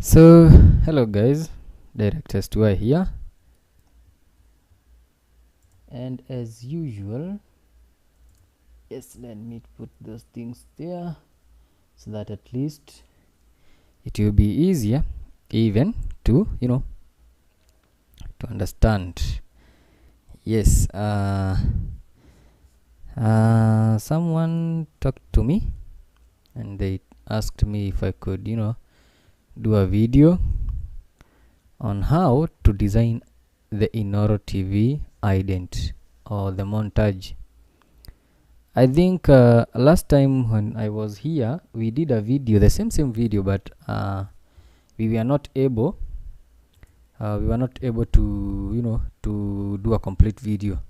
So hello guys, directors 2 here, and as usual, yes, let me put those things there so that at least it will be easier even to to understand. Yes, someone talked to me and they asked me if I could do a video on how to design the INOOROTV ident or the montage. I think last time when I was here we did a video, the same video, but we were not able to to do a complete video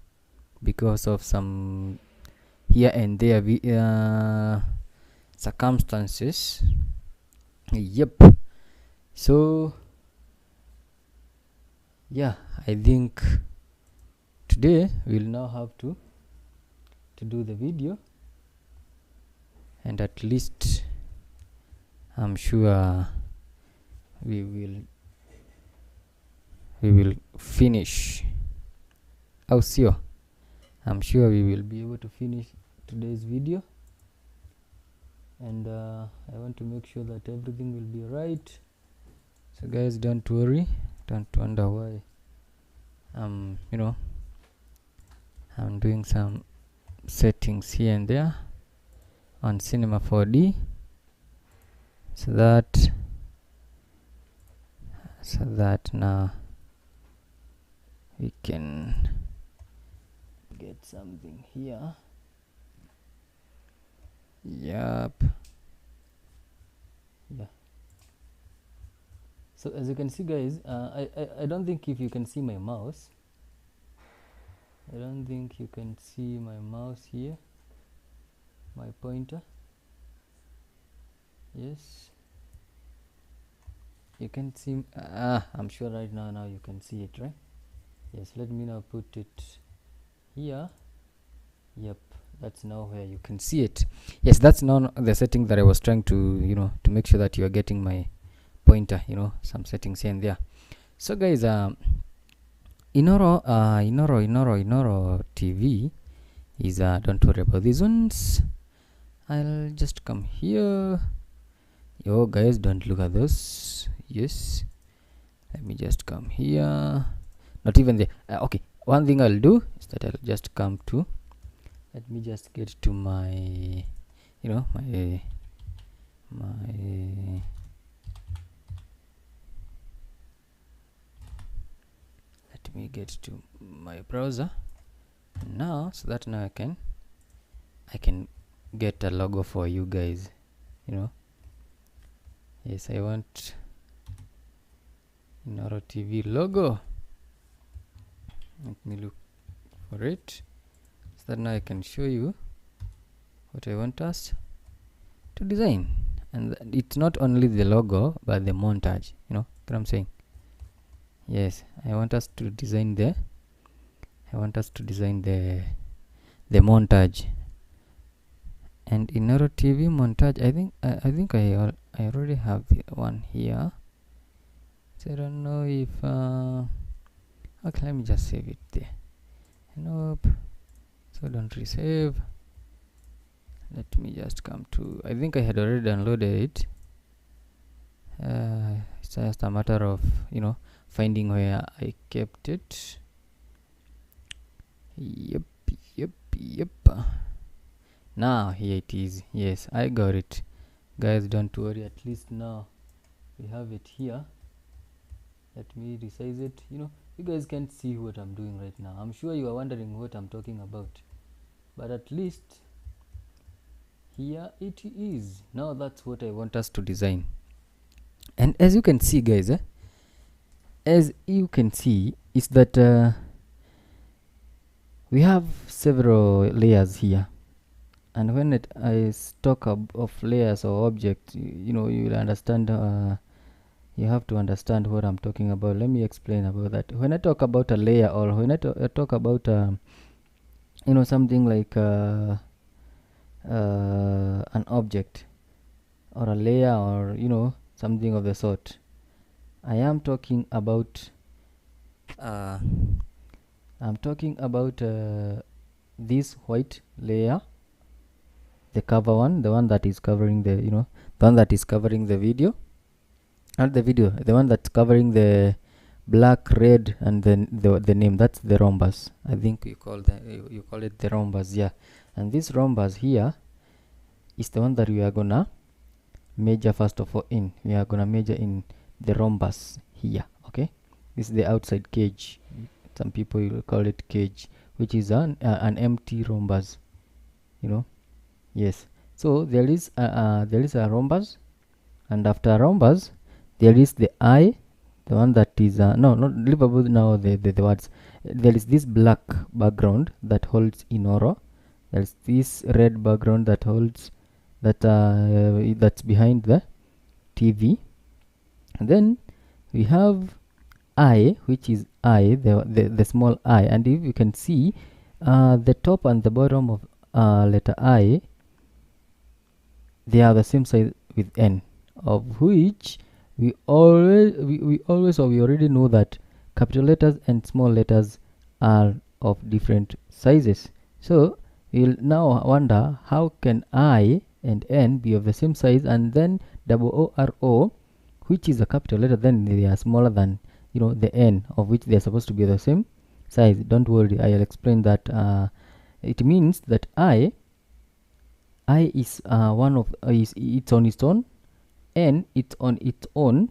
because of some here and there circumstances. Yep. So yeah, I think today we'll now have to do the video, and at least I'm sure we will finish. Oh sure, I'm sure we will be able to finish today's video, and I want to make sure that everything will be right. So guys, don't worry, don't wonder why I'm doing some settings here and there on Cinema 4D so that now we can get something here. Yep. Yeah. So as you can see guys, I don't think if you can see my mouse. I don't think you can see my mouse here, my pointer. Yes, you can see. I'm sure right now you can see it, right? Yes, let me now put it here. Yep, that's now where you can see it. Yes, that's now the setting that I was trying to to make sure that you are getting my pointer, some settings here and there. So guys, Inooro TV is don't worry about these ones. I'll just come here. Yo guys, don't look at those. Yes, let me just come here. Not even there. Okay, one thing I'll do is that I'll just come to, let me just get to my let me get to my browser now, so that now I can get a logo for you guys. Yes, I want Inooro TV logo. Let me look for it so that now I can show you what I want us to design. And it's not only the logo but the montage, what I'm saying. Yes, I want us to design the montage. And Inooro TV montage, I think I already have the one here. So I don't know if okay, let me just save it there. Nope, so don't resave. Let me just come to, I think I had already downloaded it. It's just a matter of finding where I kept it. Yep. Now here it is. Yes, I got it. Guys, don't worry, at least now we have it here. Let me resize it. You guys can't see what I'm doing right now. I'm sure you are wondering what I'm talking about, but at least here it is. Now that's what I want us to design. And as you can see guys, as you can see is that we have several layers here, and when I talk of layers or objects, you will understand. You have to understand what I'm talking about. Let me explain about that. When I talk about a layer, or when I talk about something like an object or a layer, or something of the sort, I am talking about this white layer, the cover one, the one that is covering the the one that is covering the video, not the video, the one that's covering the black, red, and then the name. That's the rhombus. I think you call it the rhombus, yeah. And this rhombus here is the one that we are gonna measure first of all. We are gonna measure in the rhombus here. Okay, this is the outside cage. Some people will call it cage, which is an empty rhombus. Yes. So there is a rhombus, and after a rhombus there is the eye, the one that is no, not leave about now the words. There is this black background that holds Inooro. There is this red background that holds that's behind the TV. And then we have I, which is I, the small I. And if you can see, the top and the bottom of letter I, they are the same size with N, of which we already know that capital letters and small letters are of different sizes. So we'll now wonder, how can I and N be of the same size, and then OORO, which is a capital letter, then they are smaller than the N, of which they are supposed to be the same size. Don't worry, I'll explain that. It means that I is one of it's on its own, N it's on its own,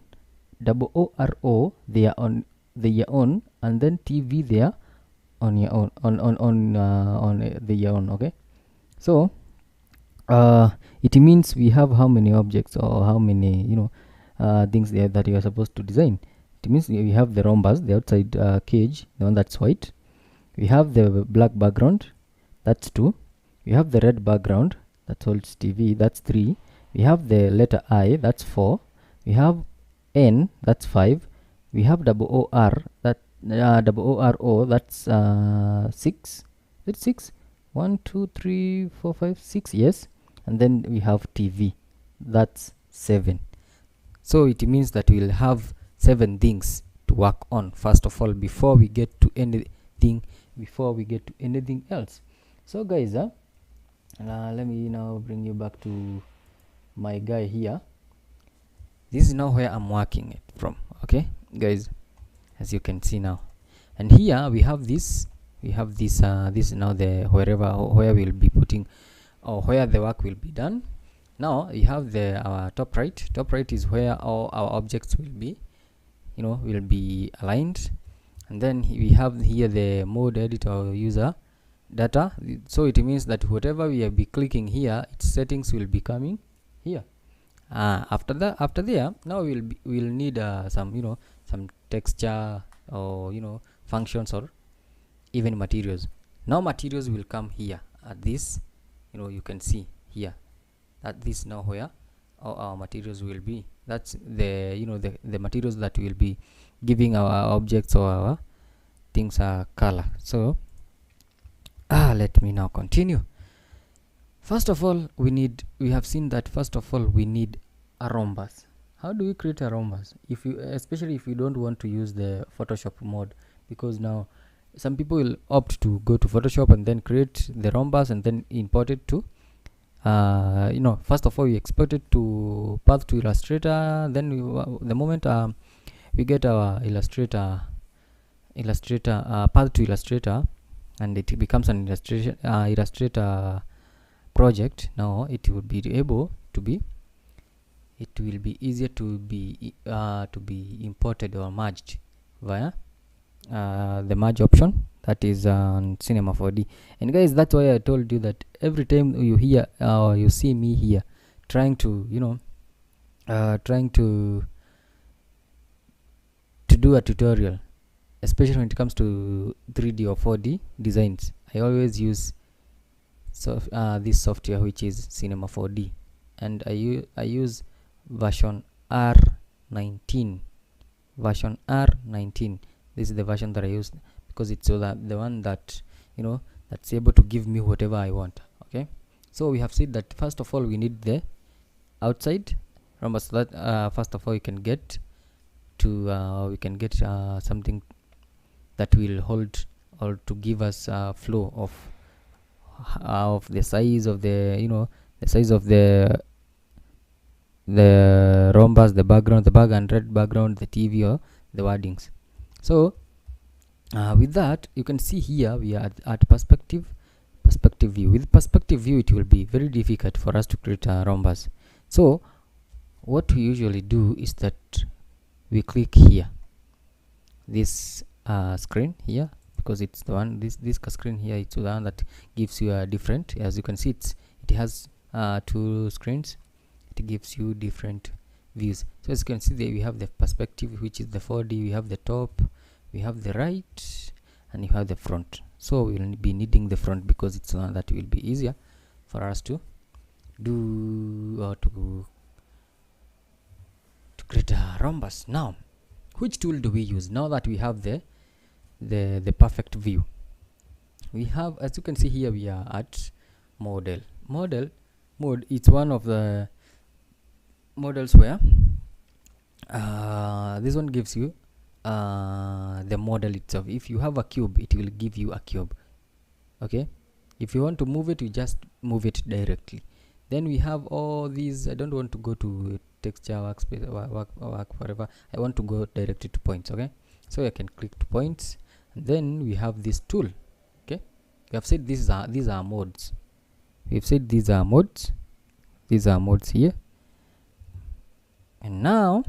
OORO they are on their own, and then TV they are on your own, on their own. Okay, so it means we have how many objects, or how many things there that you are supposed to design. It means we have the rhombus, the outside cage, the one that's white. We have the black background, that's 2. We have the red background that holds TV, that's 3. We have the letter I, that's 4. We have N, that's 5. We have OOR, that OORO, that's 6. It's 6. 1, 2, 3, 4, 5, 6. Yes. And then we have TV, that's 7. So it means that we'll have 7 things to work on first of all, before we get to anything else. So guys, let me now bring you back to my guy here. This is now where I'm working it from. Okay guys, as you can see now, and here we have this is now the where we'll be putting, or where the work will be done. Now you have the top right is where all our objects will be aligned. And then we have here the mode editor or user data. So it means that whatever we will be clicking here, its settings will be coming here. After there, now we'll need some some texture, or functions, or even materials. Now materials will come here at this. You can see here that this now where all our materials will be. That's the the materials that will be giving our objects or our things a color. So let me now continue. First of all, we have seen that first of all we need a rhombus. How do we create a rhombus? Especially if you don't want to use the Photoshop mode, because now some people will opt to go to Photoshop and then create the rhombus and then import it to first of all we export it to path to Illustrator. Then the moment we get our Illustrator path to Illustrator, and it becomes an Illustrator project, now it will be easier to be imported or merged via the merge option that is on Cinema 4D. And guys, that's why I told you that every time you hear or you see me here trying to do a tutorial, especially when it comes to 3D or 4D designs, I always use this software, which is Cinema 4D, and I use version R19. This is the version that I use, because it's the one that that's able to give me whatever I want. Okay, so we have said that first of all we need the outside rhombus. So that first of all you can get to we can get something that will hold or to give us flow of the size of the, you know, the size of the rhombus, the background, the and red background, the TV or the wordings. So with that, you can see here we are at perspective view. With perspective view, it will be very difficult for us to create a rhombus. So what we usually do is that we click here, this screen here, because it's the one, this screen here, it's the one that gives you a different, as you can see, it has 2 screens. It gives you different views. So as you can see there, we have the perspective, which is the 4D, we have the top, we have the right, and you have the front. So we will be needing the front because it's the one that will be easier for us to do or to create a rhombus. Now, which tool do we use now that we have the perfect view? We have, as you can see here, we are at mode. It's one of the models where this one gives you the model itself. If you have a cube, it will give you a cube. Okay, if you want to move it, you just move it directly. Then we have all these. I don't want to go to texture, workspace, work forever. I want to go directly to points. Okay, so I can click to points, and then we have this tool. Okay, we have said these are modes. We've said these are modes. These are modes here. And now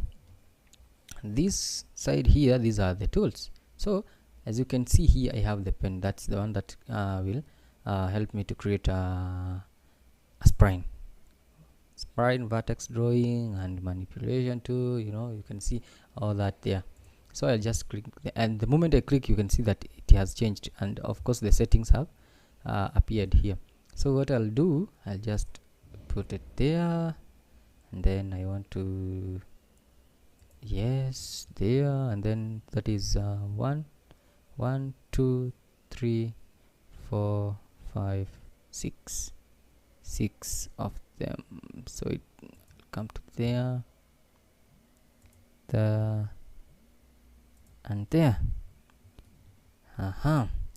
this side here, these are the tools. So as you can see here, I have the pen. That's the one that will help me to create a spline, vertex drawing, and manipulation too. You know, you can see all that there. So I'll just click, and the moment I click, you can see that it has changed, and of course the settings have appeared here. So what I'll do, I'll just put it there, and then I want to, yes, there, and then that is 1 2 3 4 5 6 of them. So it come to there, and there.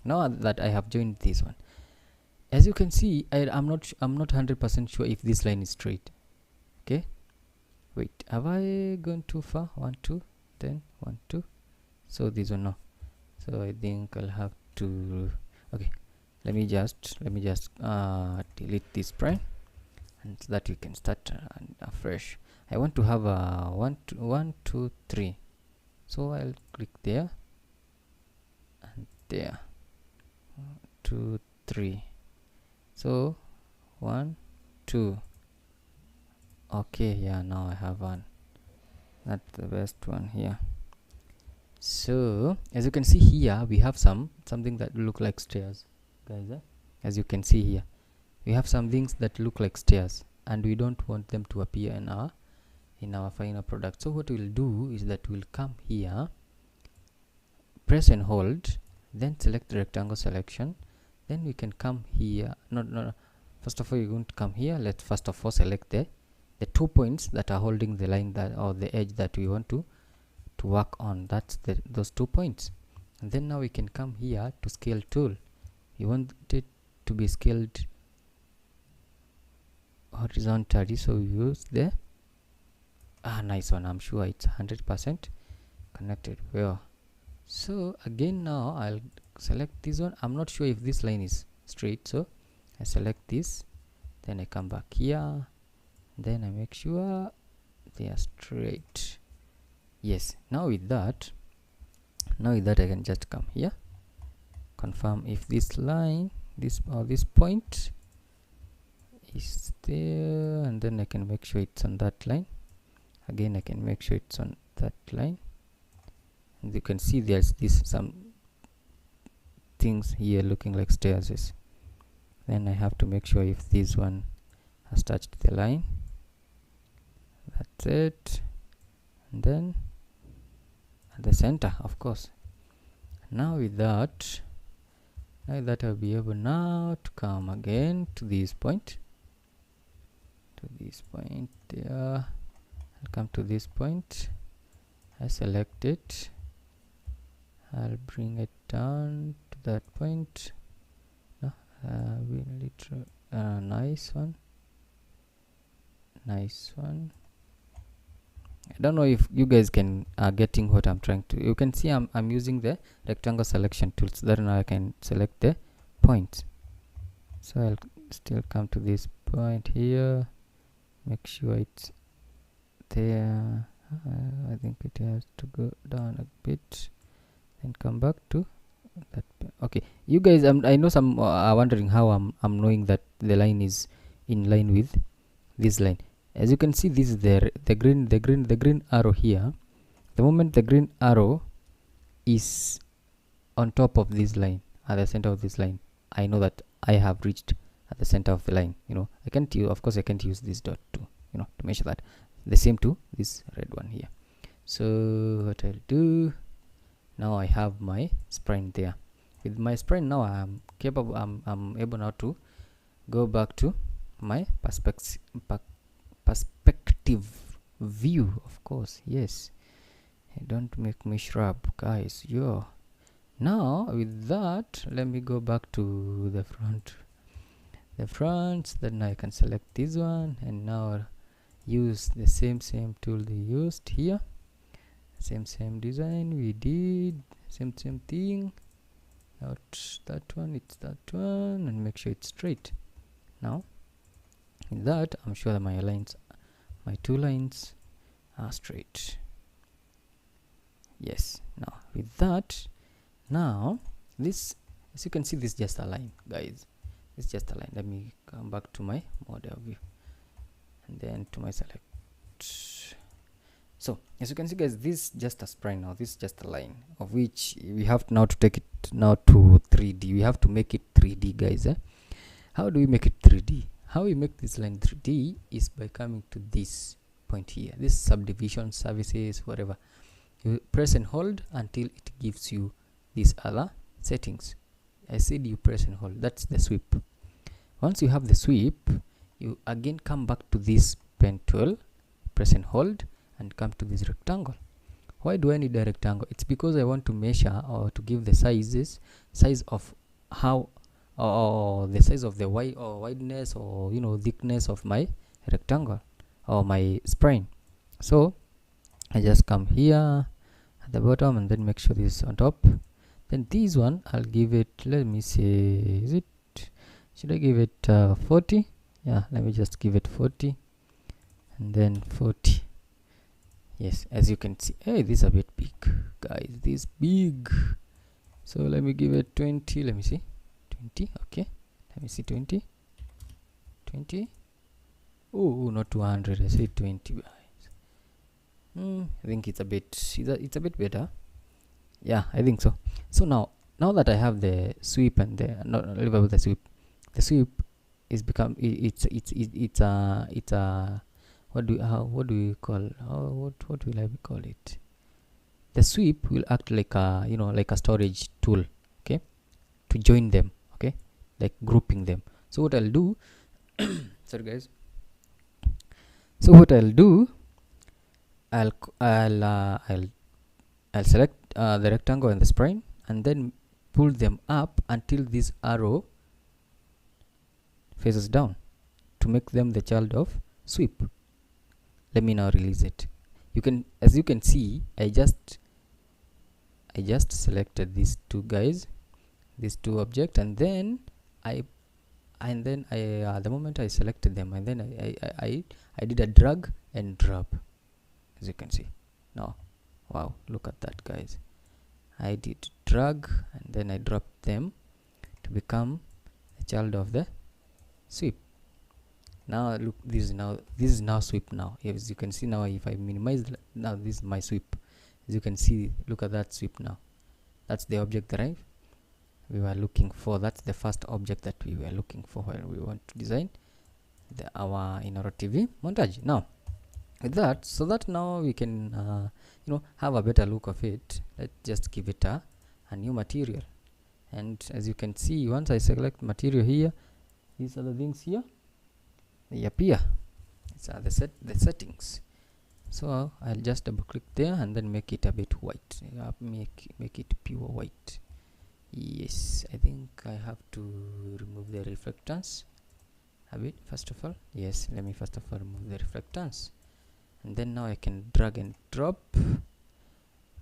Now that I have joined this one, as you can see, I'm not 100% sure if this line is straight. Okay, wait, have I gone too far? 1 2 10 1 2. So this one, no. So I think I'll have to, okay, let me just delete this prime, and so that we can start afresh. I want to have a 1 2 3. So I'll click there and there, 1 2 3. So 1 2. Okay, yeah, now I have one. That's the best one here. So as you can see here, we have something that look like stairs, guys. As you can see here, we have some things that look like stairs, and we don't want them to appear in our final product. So what we'll do is that we'll come here, press and hold, then select the rectangle selection. Then we can come here. No. First of all, you're going to come here. Let's first of all select the 2 points that are holding the line that, or the edge that we want to work on. That's those 2 points. And then now we can come here to scale tool. You want it to be scaled horizontally, so we use the nice one. I'm sure it's 100% connected well. So again, now I'll select this one. I'm not sure if this line is straight, so I select this, then I come back here, then I make sure they are straight. Yes, now with that I can just come here, confirm if this line, this point is there, and then I can make sure it's on that line. Again, I can make sure it's on that line, and you can see there's some things here looking like stairs. Then I have to make sure if this one has touched the line. That's it. And then at the center, of course. Now with that, I'll be able now to come again to this point, there. I'll come to this point, I select it, I'll bring it down to that point. No, nice one. I don't know if you guys can getting what I'm trying to. You can see I'm using the rectangle selection tool, so that now I can select the points. So I'll still come to this point here, make sure it's there. I think it has to go down a bit, then come back to that. Okay, you guys, I know some are wondering how I'm knowing that the line is in line with this line. As you can see, this is the green arrow here. The moment the green arrow is on top of this line, at the center of this line, I know that I have reached at the center of the line. You know, I can't use, of course I can't use this dot to, you know, to measure that. The same to this red one here. So what I'll do now, I have my spline there. With my spline now, I'm capable, I'm able now to go back to my perspective view, of course. Yes, don't make me shrub, guys. Now with that, let me go back to the front. Then I can select this one, and now use the same tool they used here. Same design we did, same thing. Not that one, it's that one, and make sure it's straight. Now with that, I'm sure that my two lines are straight. Yes. Now with that, now this, as you can see, this is just a line, guys. It's just a line. Let me come back to my model view, and then to my select. So as you can see, guys, this is just a spline. Now this is just a line, of which we have now to take it now to 3D. We have to make it 3D, guys. How do we make it 3D? How we make this line 3D is by coming to this point here, this subdivision, services, whatever. You press and hold until it gives you these other settings. I said you press and hold. That's the sweep. Once you have the sweep, you again come back to this pen tool, press and hold, and come to this rectangle. Why do I need a rectangle? It's because I want to measure, or to give the size of how, or the size of the wideness, or, you know, thickness of my rectangle or my spline. So I just come here at the bottom, and then make sure this is on top. Then this one, I'll give it, let me see, should I give it 40? Yeah, let me just give it 40, and then 40. Yes, as you can see, hey, this is a bit big, guys. This big. So let me give it 20. Let me see, 20. Okay, let me see, 20. Oh, not 200. I said 20, guys. I think it's a bit better. Yeah, I think so. So now that I have the sweep and the the sweep is become it's a what do we call, what will I call it? The sweep will act like a, you know, like a storage tool, okay, to join them, okay, like grouping them. So what I'll do sorry, guys. So what I'll do, I'll select the rectangle and the spline, and then pull them up until this arrow faces down to make them the child of sweep. Let me now release it. You can, as you can see, I just selected these two guys, these two objects, and then I the moment I selected them, and then I did a drag and drop, as you can see. Now, wow, look at that, guys. I did drag, and then I dropped them to become a child of the sweep. Now look, this is now sweep. Now, as you can see, now if I minimize, now this is my sweep. As you can see, look at that sweep. Now that's the object that we were looking for. That's the first object that we were looking for when we want to design our INOOROTV montage. Now with that, so that now we can you know, have a better look of it, let's just give it a new material. And as you can see, once I select material here, these are the things here, they appear. These are the settings. So I'll just double click there and then make it a bit white. Make it pure white. Yes, I think I have to remove the reflectance a bit first of all. Yes, let me first of all remove the reflectance, and then now I can drag and drop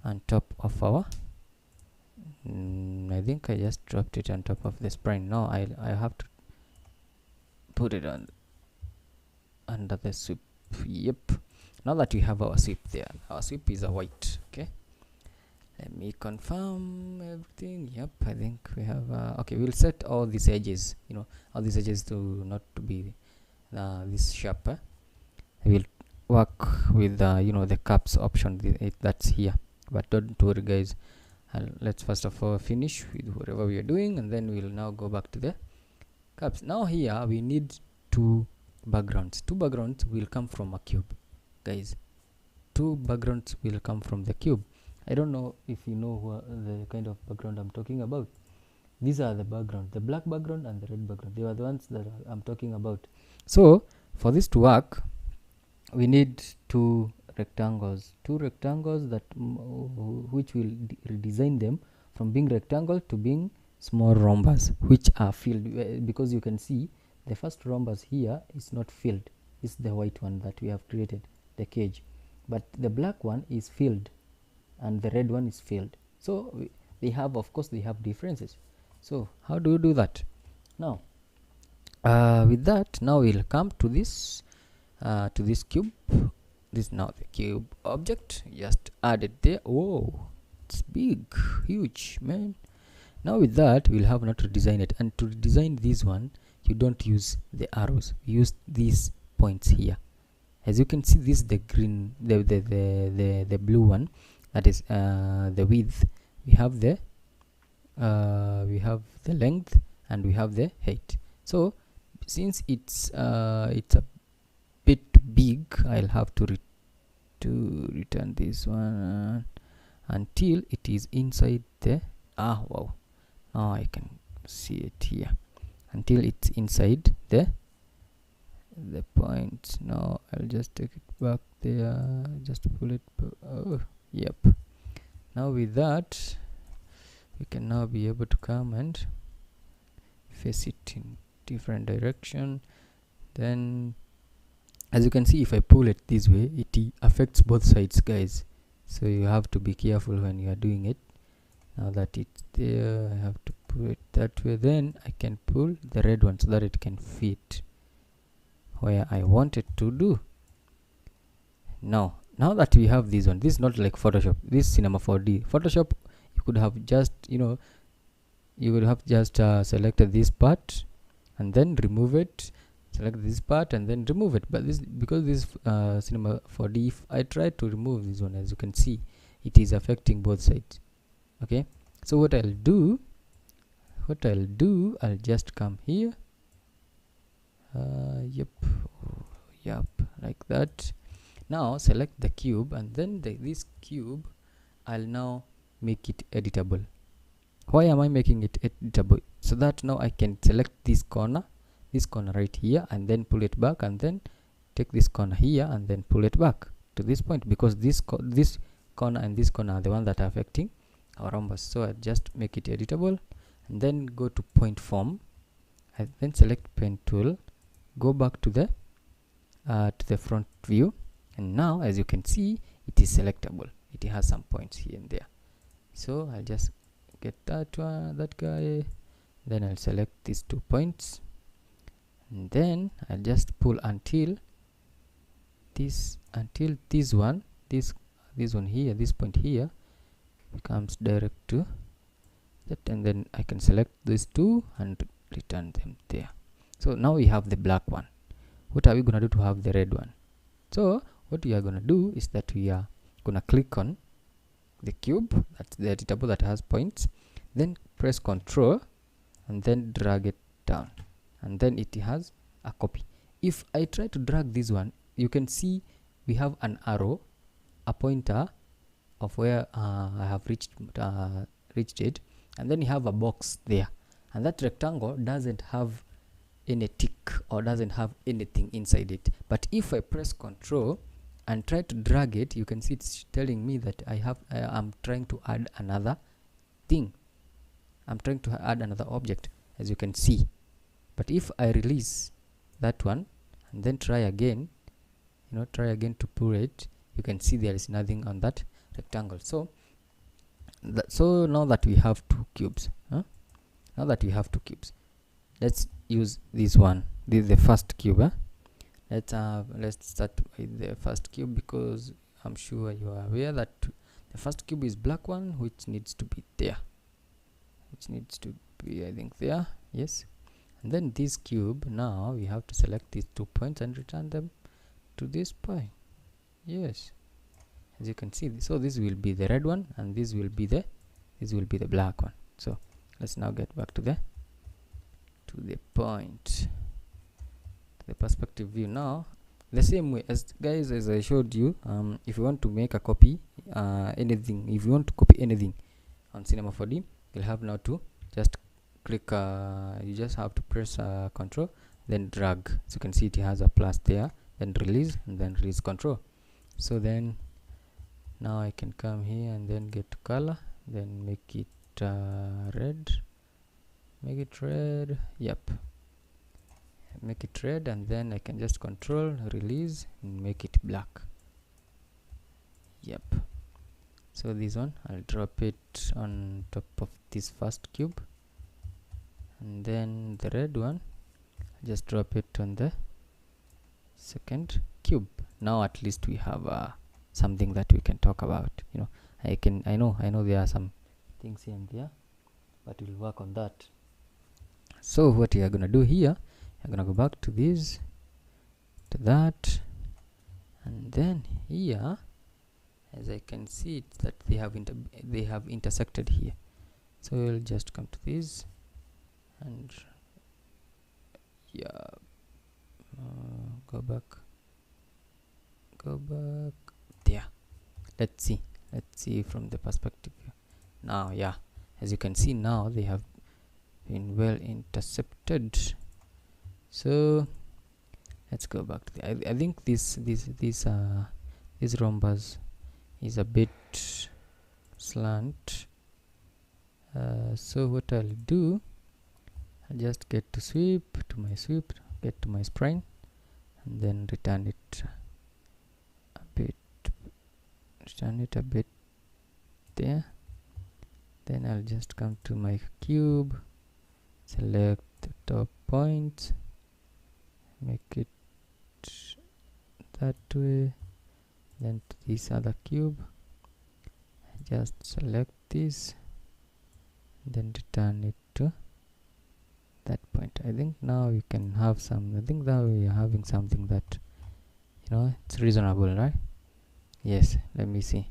on top of our I think I just dropped it on top of the spine. Now I have to put it on under the sweep. Yep, now that we have our sweep there, our sweep is a white. Okay, let me confirm everything. Yep, I think we have okay, we'll set all these edges, all these edges to not to be this sharp. I will work with the caps option that's here, but don't worry guys. Let's first of all finish with whatever we are doing, and then we'll now go back to the caps. Now here we need two backgrounds will come from a cube, guys. Two backgrounds will come from the cube. I don't know if you know the kind of background I'm talking about. These are the background, the black background and the red background. They are the ones that I'm talking about. So for this to work, we need two rectangles that which will redesign them from being rectangle to being small rhombus, which are filled, because you can see the first rhombus here is not filled. It's the white one that we have created, the cage, but the black one is filled and the red one is filled. So they have, of course, they have differences. So how do you do that? Now with that, now we'll come to this cube. This now the cube object, just add it there. Oh, it's big, huge, man. Now with that, we'll have now to design it, and to design this one, you don't use the arrows, you use these points here. As you can see, this is the green, the blue one, that is the width. We have the length, and we have the height. So since it's a bit big, I'll have to return this one until it is inside the wow, now I can see it here, until it's inside the point. Now I'll just take it back there, just pull it. Oh, yep. Now with that, we can now be able to come and face it in different direction. Then as you can see, if I pull it this way, it affects both sides, guys. So you have to be careful when you are doing it. Now that it's there, I have to pull it that way. Then I can pull the red one so that it can fit where I want it to do. Now that we have this one, this is not like Photoshop. This is Cinema 4D. Photoshop, you could have just selected this part and then remove it. Select this part and then remove it, but this, because this Cinema 4D, if I try to remove this one, as you can see, it is affecting both sides. Okay, so what I'll do, I'll just come here. Yep, like that. Now select the cube, and then this cube, I'll now make it editable. Why am I making it editable? So that now I can select this corner right here, and then pull it back, and then take this corner here and then pull it back to this point, because this corner and this corner are the one that are affecting our rhombus. So I just make it editable, and then go to point form, and then select pen tool, go back to the front view, and now as you can see, it is selectable. It has some points here and there. So I'll just get that guy, then I'll select these 2 points, and then I'll just pull until this one here, this point here becomes direct to that, and then I can select these 2 and return them there. So now we have the black one. What are we gonna do to have the red one? So what we are gonna do is that we are gonna click on the cube, that's the editable that has points, then press Ctrl and then drag it down, and then it has a copy. If I try to drag this one, you can see we have an arrow, a pointer of where I have reached it, and then you have a box there, and that rectangle doesn't have any tick or doesn't have anything inside it. But if I press Ctrl and try to drag it, you can see it's telling me that I'm trying to add another thing. I'm trying to add another object, as you can see. But if I release that one and then try again, try again to pull it, you can see there is nothing on that rectangle. So now that we have two cubes, let's use this one. This is the first cube. Let's start with the first cube, because I'm sure you are aware that the first cube is black one, which needs to be there, I think there. Yes. And then this cube, now we have to select these 2 points and return them to this point. Yes, as you can see, so this will be the red one and this will be the black one. So let's now get back to the point, to the perspective view. Now the same way as I showed you, if you want to make a copy, anything, if you want to copy anything on Cinema 4D, you'll have now to just click, you just have to press control, then drag. So you can see it has a plus there, then release, and then release control. So then now I can come here and then get to color, then make it red, yep, make it red, and then I can just control release and make it black. Yep. So this one, I'll drop it on top of this first cube, and then the red one, I'll just drop it on the second cube. Now at least we have something that we can talk about. I know there are some things here and there, but we'll work on that. So what you are gonna do here, you're gonna go back to this, to that, and then here, as I can see it, that they have intersected here. So we'll just come to this, and go back there. Let's see from the perspective here. Now, as you can see, now they have been well intercepted. So let's go back to the, I think this rhombus is a bit slant. So what I'll do, I'll just get to sweep, get to my spline, and then return it a bit there. Then I'll just come to my cube, select the top point, make it that way, then to this other cube, just select this, then return it to that point. I think now we can have some, I think that we are having something that, it's reasonable, right? Yes, let me see.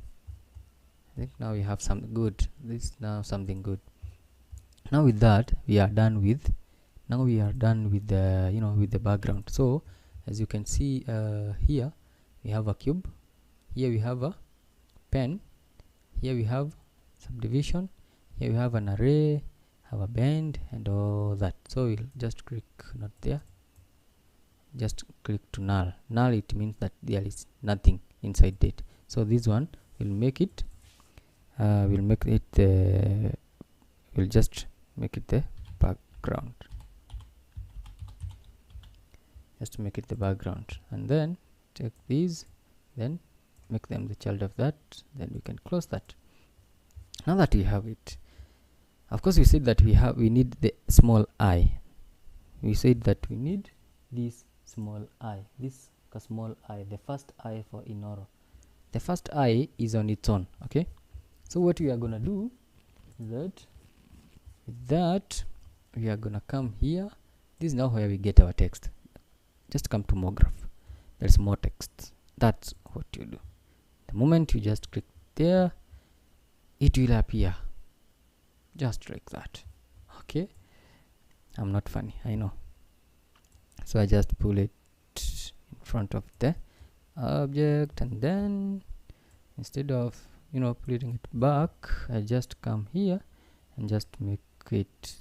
I think now we have something good. This is now something good. Now with that, we are done with the with the background. So as you can see, here we have a cube, here we have a pen, here we have subdivision, here we have an array, have a bend, and all that. So we'll just click not there, just click to null. It means that there is nothing inside it. So this one will make it we'll just make it the background, just to make it the background, and then take these, then make them the child of that, then we can close that. Now that we have it, of course we said that we need the small I. We said that we need this small I, the first I for Inooro. The first I is on its own. Okay, so what we are gonna do is that with that we are gonna come here. This is now where we get our text. Just come to more graph, there's more text. That's what you do. The moment you just click there, it will appear just like that. Okay, I'm not funny, I know. So I just pull it in front of the object, and then instead of putting it back, I just come here and just make it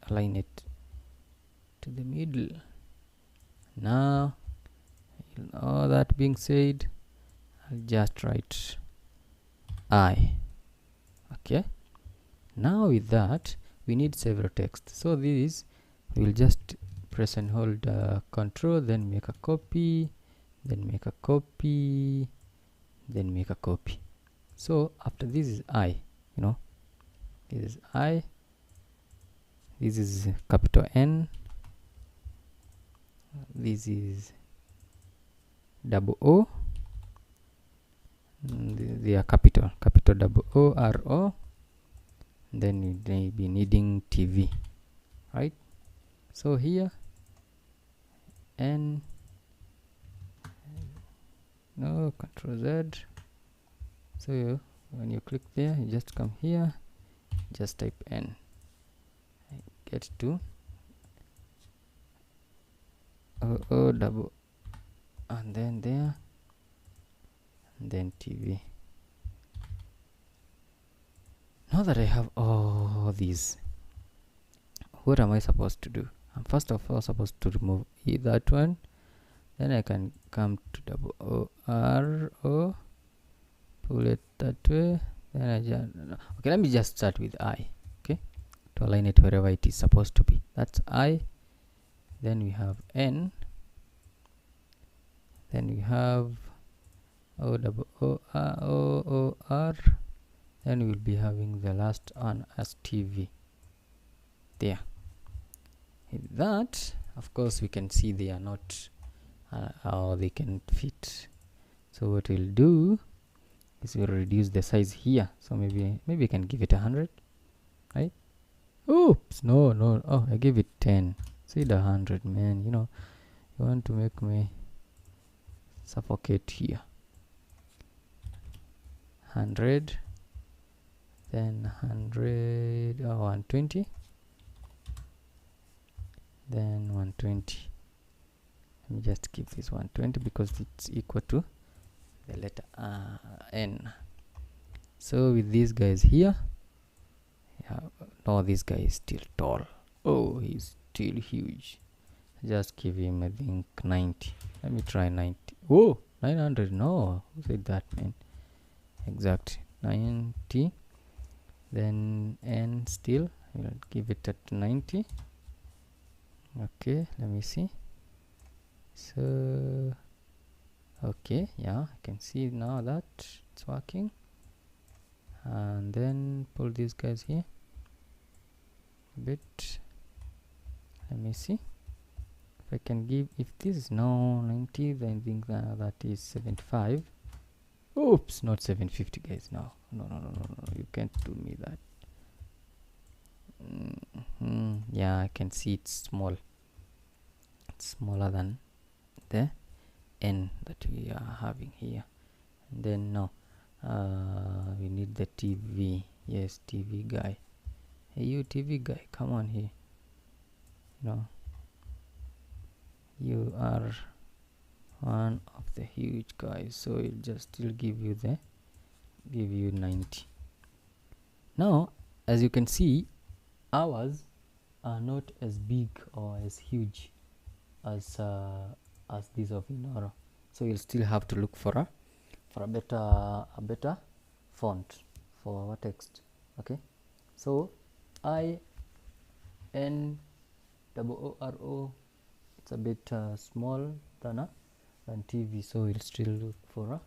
align it to the middle. Now All that being said, I'll just write I. Okay, now with that we need several text, so this we'll just press and hold control, then make a copy, then make a copy, then make a copy. So after this is I, you know, this is I, this is capital N, this is double O, they are capital double O R O, then you may be needing TV, right? So here N, no, Control Z. So when you click there, you just come here, just type N, get to O double, and then there, and then TV. Now that I have all these, what am I supposed to do? I'm first of all supposed to remove that one, then I can come to double O R O, pull it that way, then I just, okay, let me just start with I, okay, to align it wherever it is supposed to be. That's I, then we have N, then we have O double O R, then we'll be having the last one as TV there. With that, of course, we can see they are not how they can fit. So what we'll do is we'll reduce the size here. So maybe I can give it 100, right? Oops, no. Oh, I gave it 10. See the 100, man. You know, you want to make me suffocate here. 100, then 100, 120, then 120. Let me just keep this 120 because it's equal to the letter N. So with these guys here, yeah, no, this guy is still tall. Oh, he's still huge. Just give him, I think, 90. Let me try 90. Oh, 900. No, who said that, man? Exact 90. Then N still, we'll give it at 90. Okay, let me see. So okay, yeah, I can see now that it's working. And then pull these guys here a bit. Let me see if I can give, if this is now 90, then I think that is 75. Oops, not 750, guys. No, you can't do me that. Yeah, I can see it's small. It's smaller than the N that we are having here. And then now we need the TV. Yes, TV guy. Hey, you TV guy, come on here. No, you are one of the huge guys, so it'll just still give you 90. Now, as you can see, ours are not as big or as huge as these of Inooro, so you'll still have to look for a better font for our text. Okay, so I N O R O, it's a bit small than TV, so we'll still look for a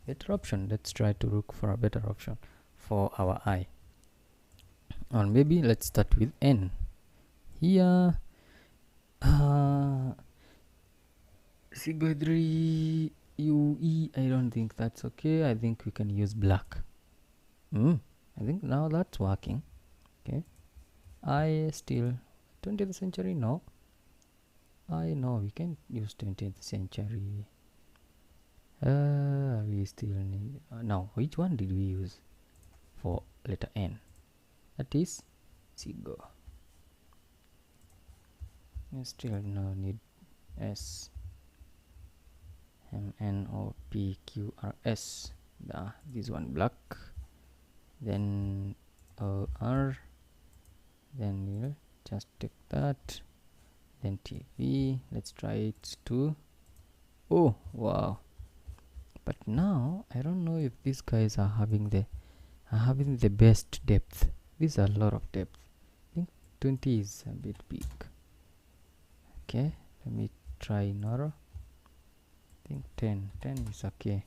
better option. Let's try to look for a better option for our I, or maybe let's start with N here. Sigma3 UE, I don't think that's okay. I think we can use black. I think now that's working. Okay, I still 20th century, no. I know we can use 20th century. We still need now, which one did we use for letter N? That is Sigo. We still now need S, M N O P Q R S. This one black, then O R, then we'll just take that, then TV. Let's try it to Oh wow. But now I don't know if these guys are having the best depth. These are a lot of depth. I think 20 is a bit big. Okay, let me try Inooro. I think 10 is okay.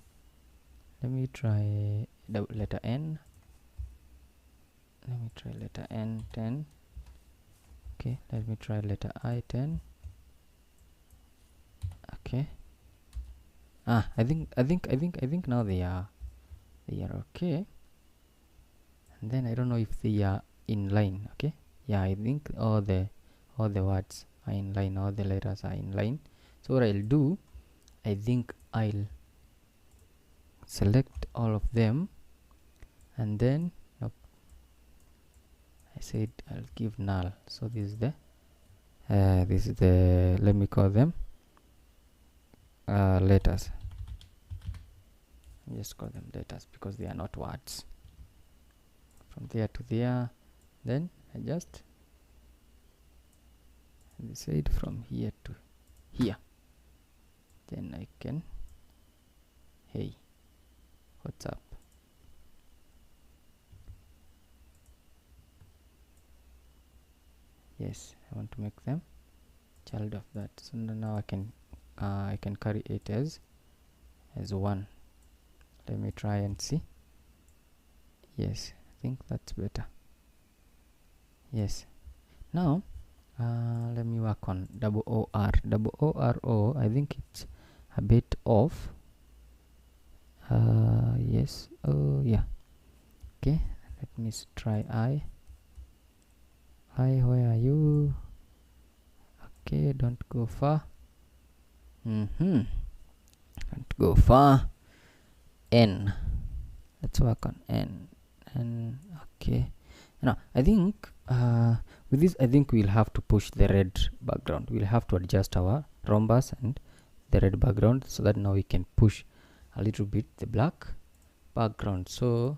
Let me try the letter N. Let me try letter N, 10. Okay, let me try letter I, 10. Okay. I think now they are okay. And then I don't know if they are in line. Okay, yeah, I think all the words are in line, all the letters are in line. So what I'll do, I think I'll select all of them, and then nope, I said I'll give null. So this is the let me call them letters. Just call them letters because they are not words. From there to there, then I just decide from here to here. Then I can, hey, what's up? Yes, I want to make them child of that. So now I can carry it as 1. Let me try and see. Yes, I think that's better. Yes. Now let me work on OORO. I think it's a bit off. Yes. Oh yeah. Okay, let me try I, where are you? Okay, don't go far. Don't go far. N, let's work on N. Okay, now I think with this I think we'll have to push the red background. We'll have to adjust our rhombus and the red background so that now we can push a little bit the black background. So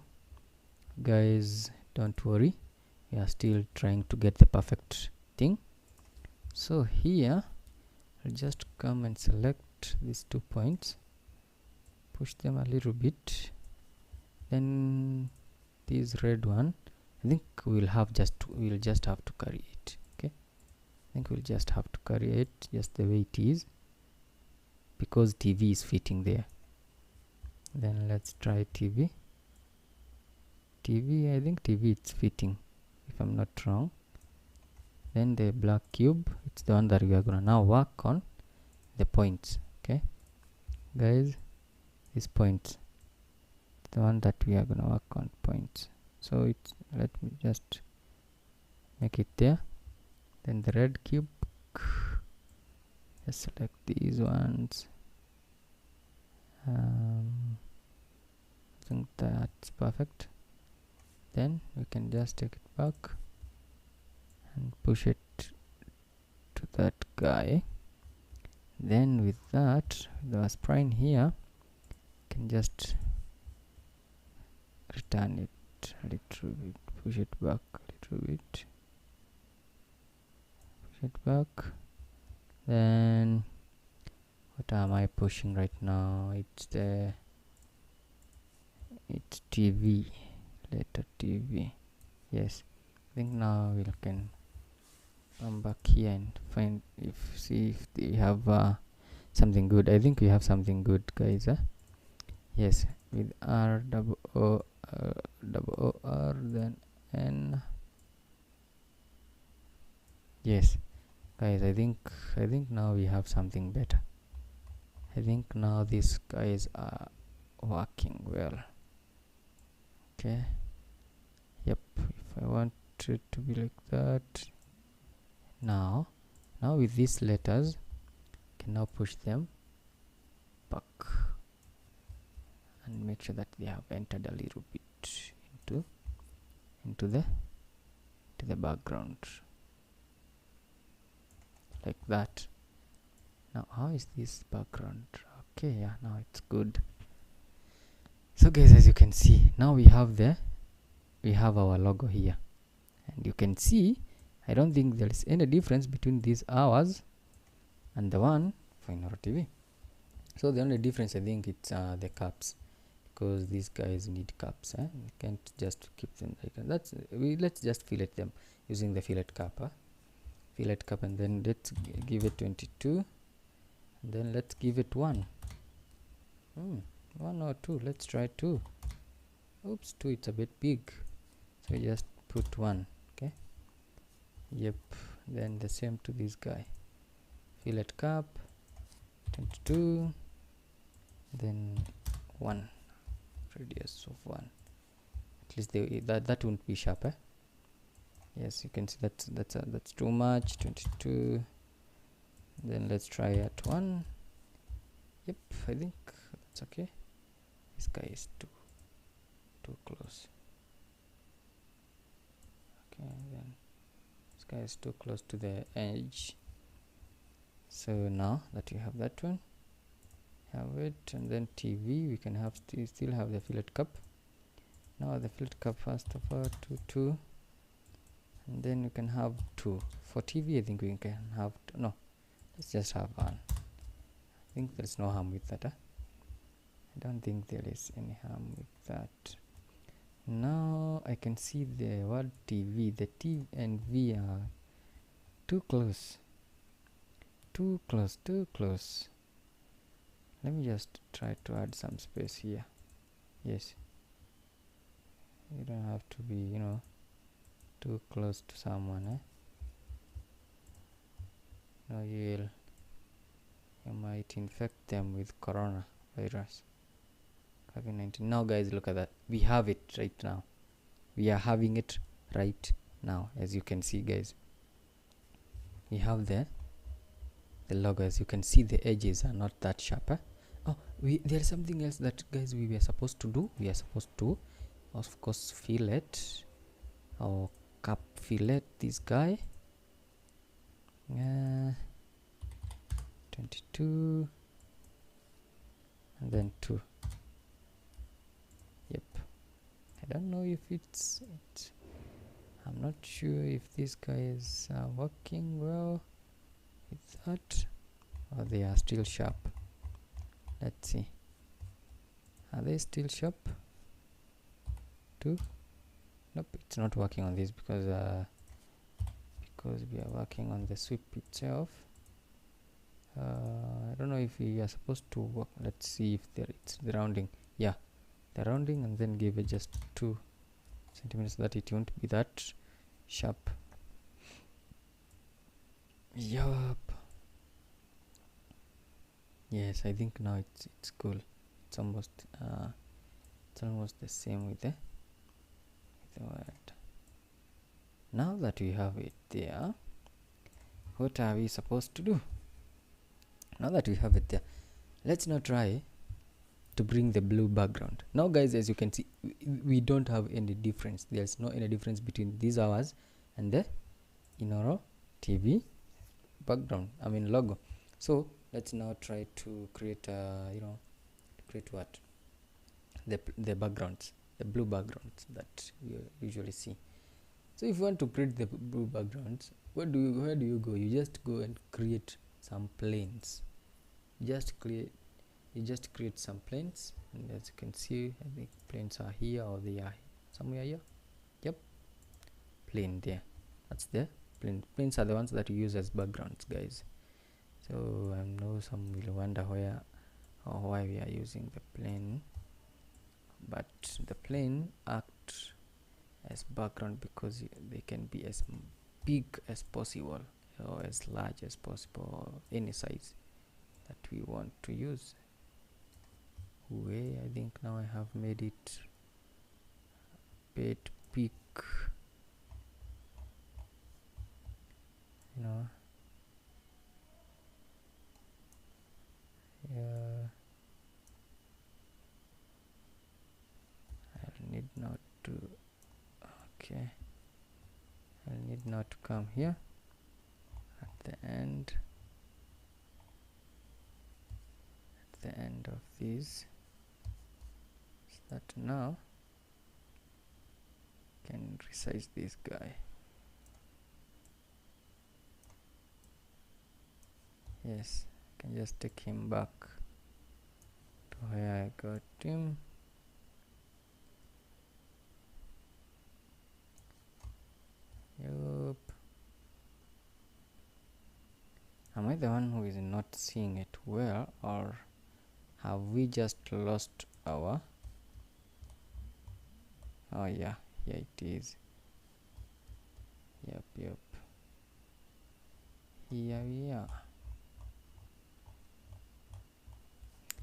guys, don't worry, we are still trying to get the perfect thing. So here I'll just come and select these 2 points, push them a little bit, then this red one I think we'll just have to carry it. Okay, I think we'll just have to carry it just the way it is because TV is fitting there. Then let's try TV. I think TV it's fitting if I'm not wrong. Then the black cube, it's the one that we are gonna now work on the points. Okay guys, these points, the one that we are gonna work on points. So it's, let me just make it there. Then the red cube, just select these ones. I think that's perfect. Then we can just take it back and push it to that guy. Then with that, the spline here, can just return it a little bit, push it back a little bit, push it back. Then what am I pushing right now? It's TV, letter TV. Yes, I think now we can come back here and see if we have something good. I think we have something good, guys. Yes, with R double O R then N. Yes guys, I think now we have something better. I think now these guys are working well. Okay, yep, if I want it to be like that. Now with these letters, I can now push them back and make sure that they have entered a little bit into the background like that. Now how is this background? Okay, yeah, now it's good. So guys, as you can see, now we have our logo here, and you can see I don't think there is any difference between these hours and the one for INOOROTV. So the only difference I think it's the caps, because these guys need caps. You can't just keep them like that. Let's just fillet them using the fillet cap. Fillet cap, and then let's give it 22, and then let's give it 1. 1 or 2. Let's try 2. Oops, 2, it's a bit big, so just put 1. Okay, yep. Then the same to this guy, fillet cap 22, then 1, radius of 1. At least that won't be sharp. Yes, you can see that's too much. 22. Then let's try at 1. Yep, I think that's okay. This guy is too close. Okay, then this guy is too close to the edge. So now that you have that one, have it, and then TV we can have still have the fillet cup. Now the fillet cup first of all 2, and then we can have 2 for TV. I think we can have no, let's just have 1. I think there's no harm with that. I don't think there is any harm with that. Now I can see the word TV. The T and V are too close. Too close. Let me just try to add some space here. Yes, you don't have to be, too close to someone. No, you might infect them with coronavirus, COVID-19. Now guys, look at that. We have it right now. We are having it right now. As you can see, guys, we have the logo. As you can see, the edges are not that sharp. Oh, there's something else that, guys, we were supposed to do. We are supposed to, of course, fillet or cap fillet this guy. 22, and then 2. Yep. I don't know if I'm not sure if these guys are working well with that, or they are still sharp. Let's see. Are they still sharp? 2? Nope, it's not working on this because we are working on the sweep itself. I don't know if we are supposed to work. Let's see if it's the rounding. Yeah, the rounding, and then give it just 2 centimeters so that it won't be that sharp. Yup. Yes, I think now it's cool. It's almost the same with the word. Now that we have it there, what are we supposed to do? Now that we have it there, let's now try to bring the blue background. Now guys, as you can see, we don't have any difference. There's no any difference between these hours and the INOOROTV background, logo. So let's now try to create create what? The backgrounds, the blue backgrounds that you usually see. So if you want to create the blue backgrounds, where do you go? You just go and create some planes. You just create some planes, and as you can see, I think planes are here, or they are somewhere here. Yep, plane there. That's the plane. Planes are the ones that you use as backgrounds, guys. So I know some will wonder where or why we are using the plane, but the plane act as background because they can be as big as possible or as large as possible, or any size that we want to use. I think now I have made it a bit big, yeah. I'll need not to come here at the end of this, so that now can resize this guy. Yes, I can just take him back where I got him. Yup. Am I the one who is not seeing it well, or have we just lost our... Oh yeah, it is. Yep. Here we are.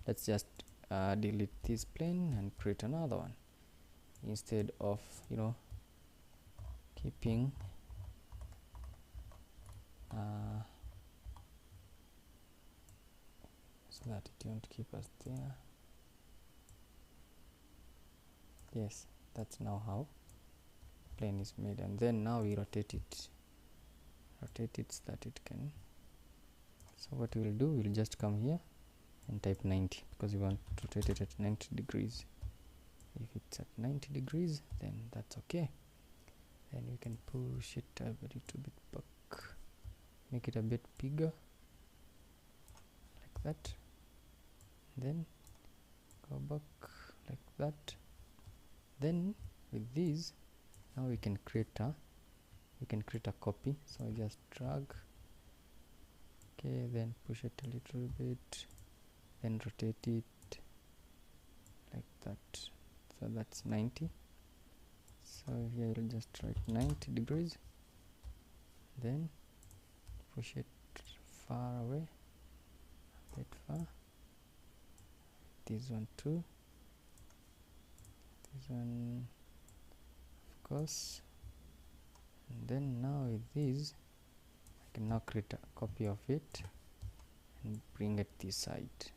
Let's just delete this plane and create another one, instead of keeping so that it won't keep us there. Yes, that's now how plane is made. And then now we rotate it so that it can... So what we'll do, we'll just come here and type 90, because we want to rotate it at 90 degrees. If it's at 90 degrees, then that's okay. Then we can push it a little bit back, make it a bit bigger, like that. Then go back like that. Then with these, now we can create a copy. So I just drag, okay, then push it a little bit, then rotate it like that. So that's 90. So here I'll just write 90 degrees, then push it far away, a bit far. This one too, this one of course. And then now with these, I can now create a copy of it and bring it this side.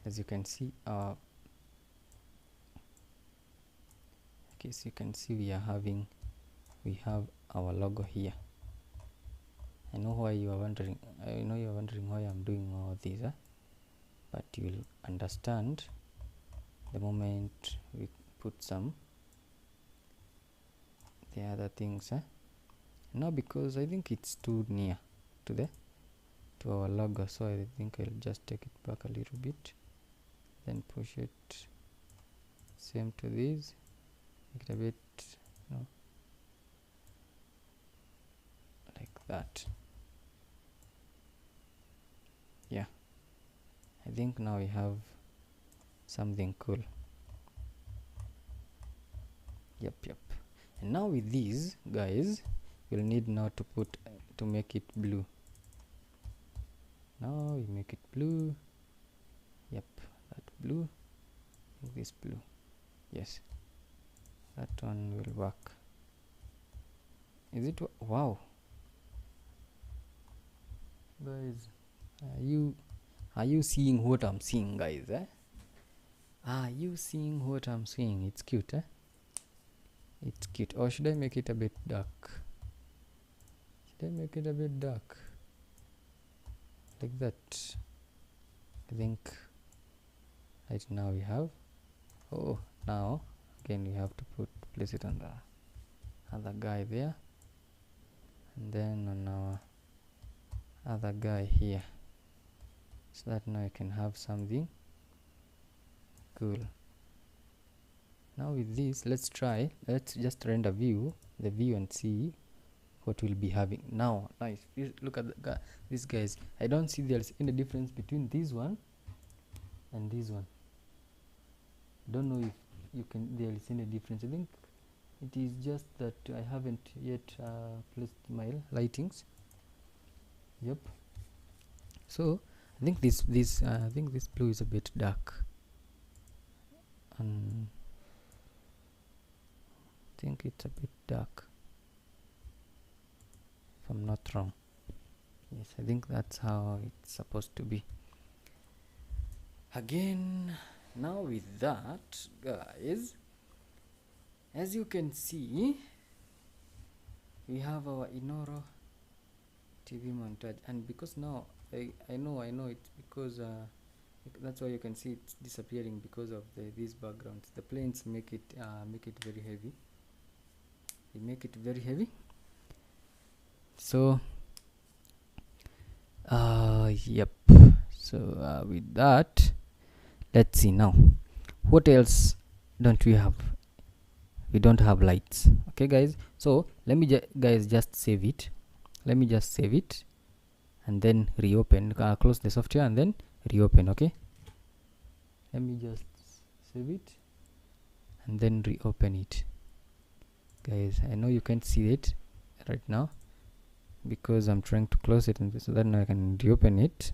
As you can see, you can see we have our logo here. I know why you are wondering. I know you are wondering why I'm doing all this, but you will understand the moment we put some the other things. Now, because I think it's too near to our logo, so I think I'll just take it back a little bit, then push it same to this, make it a bit like that. Yeah, I think now we have something cool. Yep. And now with these guys, we'll need now to make it blue. Now we make it blue. Yep, that blue, make this blue. Yes, that one will work. Is it? Wow, guys, are you seeing what I'm seeing, guys? Are you seeing what I'm seeing? It's cute, It's cute. Or should I make it a bit dark? Like that. I think right now we have... Oh, now again we have to place it on the other guy there, and then on our other guy here, so that now I can have something cool. Now with this, let's just render the view and see what we'll be having. Now if you look at these guys, I don't see there's any difference between this one and this one. I don't know if there is any difference. I think it is just that I haven't yet placed my lightings. Yep. So I think this blue is a bit dark, and I think it's a bit dark, if I'm not wrong. Yes, I think that's how it's supposed to be. Again, now with that, guys, as you can see, we have our Inooro TV montage, and because now I know it's because that's why you can see it's disappearing, because of these backgrounds. The planes make it very heavy. They make it very heavy. So yep, So with that, let's see now what else don't we have. We don't have lights. Okay guys, so let me guys just save it. Let me just save it and then reopen. Close the software and then reopen. Okay, let me just save it and then reopen it. Guys, I know you can't see it right now because I'm trying to close it, and so that now I can reopen it.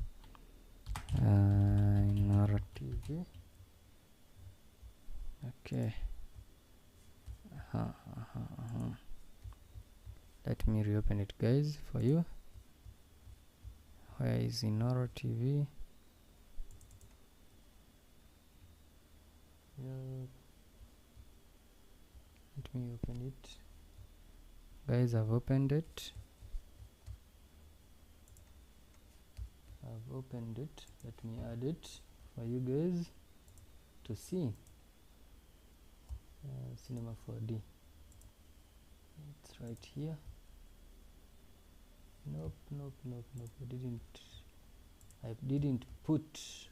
INOOROTV. Okay. Let me reopen it, guys, for you. Where is INOOROTV? Let me open it, guys. I've opened it. Let me add it for you guys to see. Cinema 4D, it's right here. Nope, I didn't put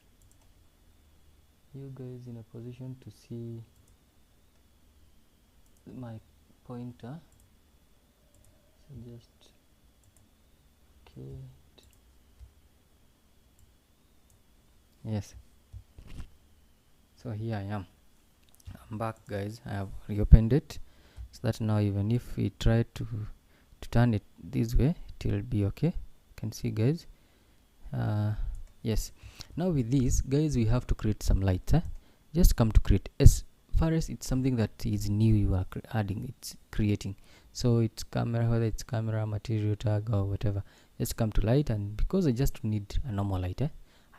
you guys in a position to see my pointer, so just okay. Yes, so here I am. I'm back, guys. I have reopened it, so that now even if we try to turn it this way, it will be okay. You can see, guys. Yes, now with this, guys, we have to create some lights. Just come to create. As far as it's something that is new, you are adding, it's creating. So it's camera, whether it's camera, material tag or whatever, just come to light. And because I just need a normal light,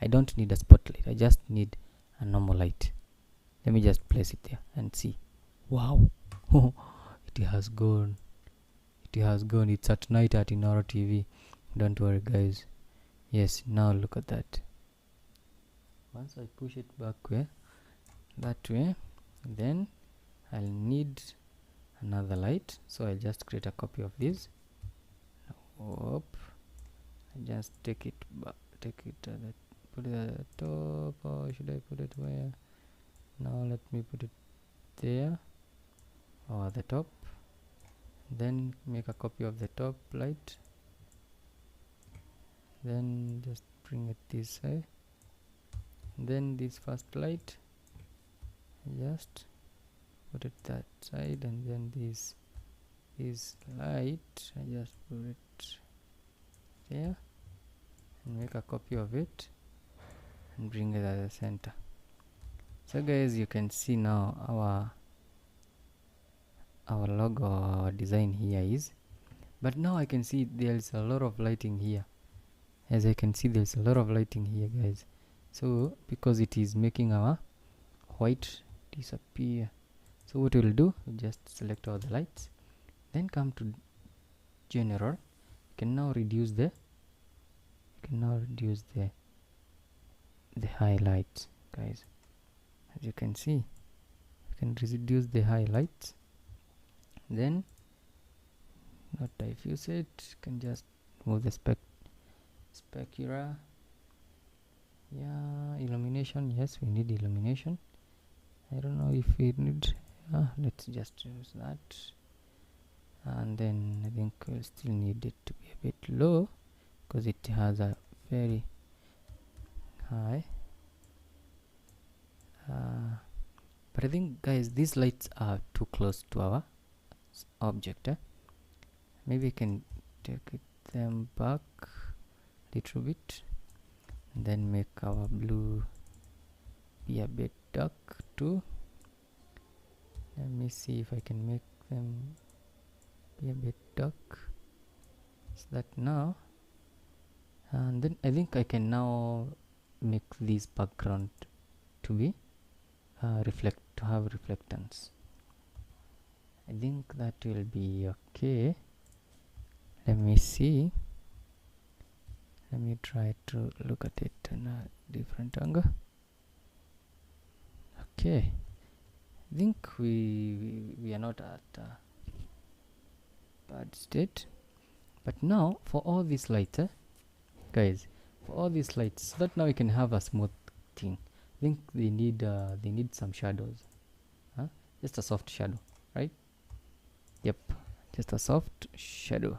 I don't need a spotlight, I just need a normal light. Let me just place it there and see. Wow. It has gone. It's at night at INOOROTV. Don't worry, guys. Yes, now look at that. Once I push it back that way, then I'll need another light. So I'll just create a copy of this. I just take it back, put it at the top, or should I put it where? Now let me put it there, or at the top. Then make a copy of the top light, then just bring it this way. Then this first light, just put it that side, and then this light, I just put it there and make a copy of it and bring it at the center. So guys, you can see now our logo, our design here is, but now I can see there's a lot of lighting here. As I can see, there's a lot of lighting here, guys. So because it is making our white disappear, so what we'll do, we'll just select all the lights, then come to general. You can now reduce the highlights, guys. As you can see, you can reduce the highlights, then not diffuse it. You can just move the specura. Yeah, illumination. Yes, we need illumination. I don't know if we need, let's just use that. And then I think we'll still need it to be a bit low because it has a very high. But I think, guys, these lights are too close to our object. Maybe I can take them back a little bit, and then make our blue be a bit dark too. Let me see if I can make them be a bit dark, so that now, and then I think I can now make this background to be to have reflectance. I think that will be okay. Let me see. Let me try to look at it in a different angle. Okay, I think we are not at a bad state. But now for all these lights, guys, for all these lights, so that now we can have a smooth thing. I think they need some shadows, huh? Just a soft shadow, right? Yep, just a soft shadow.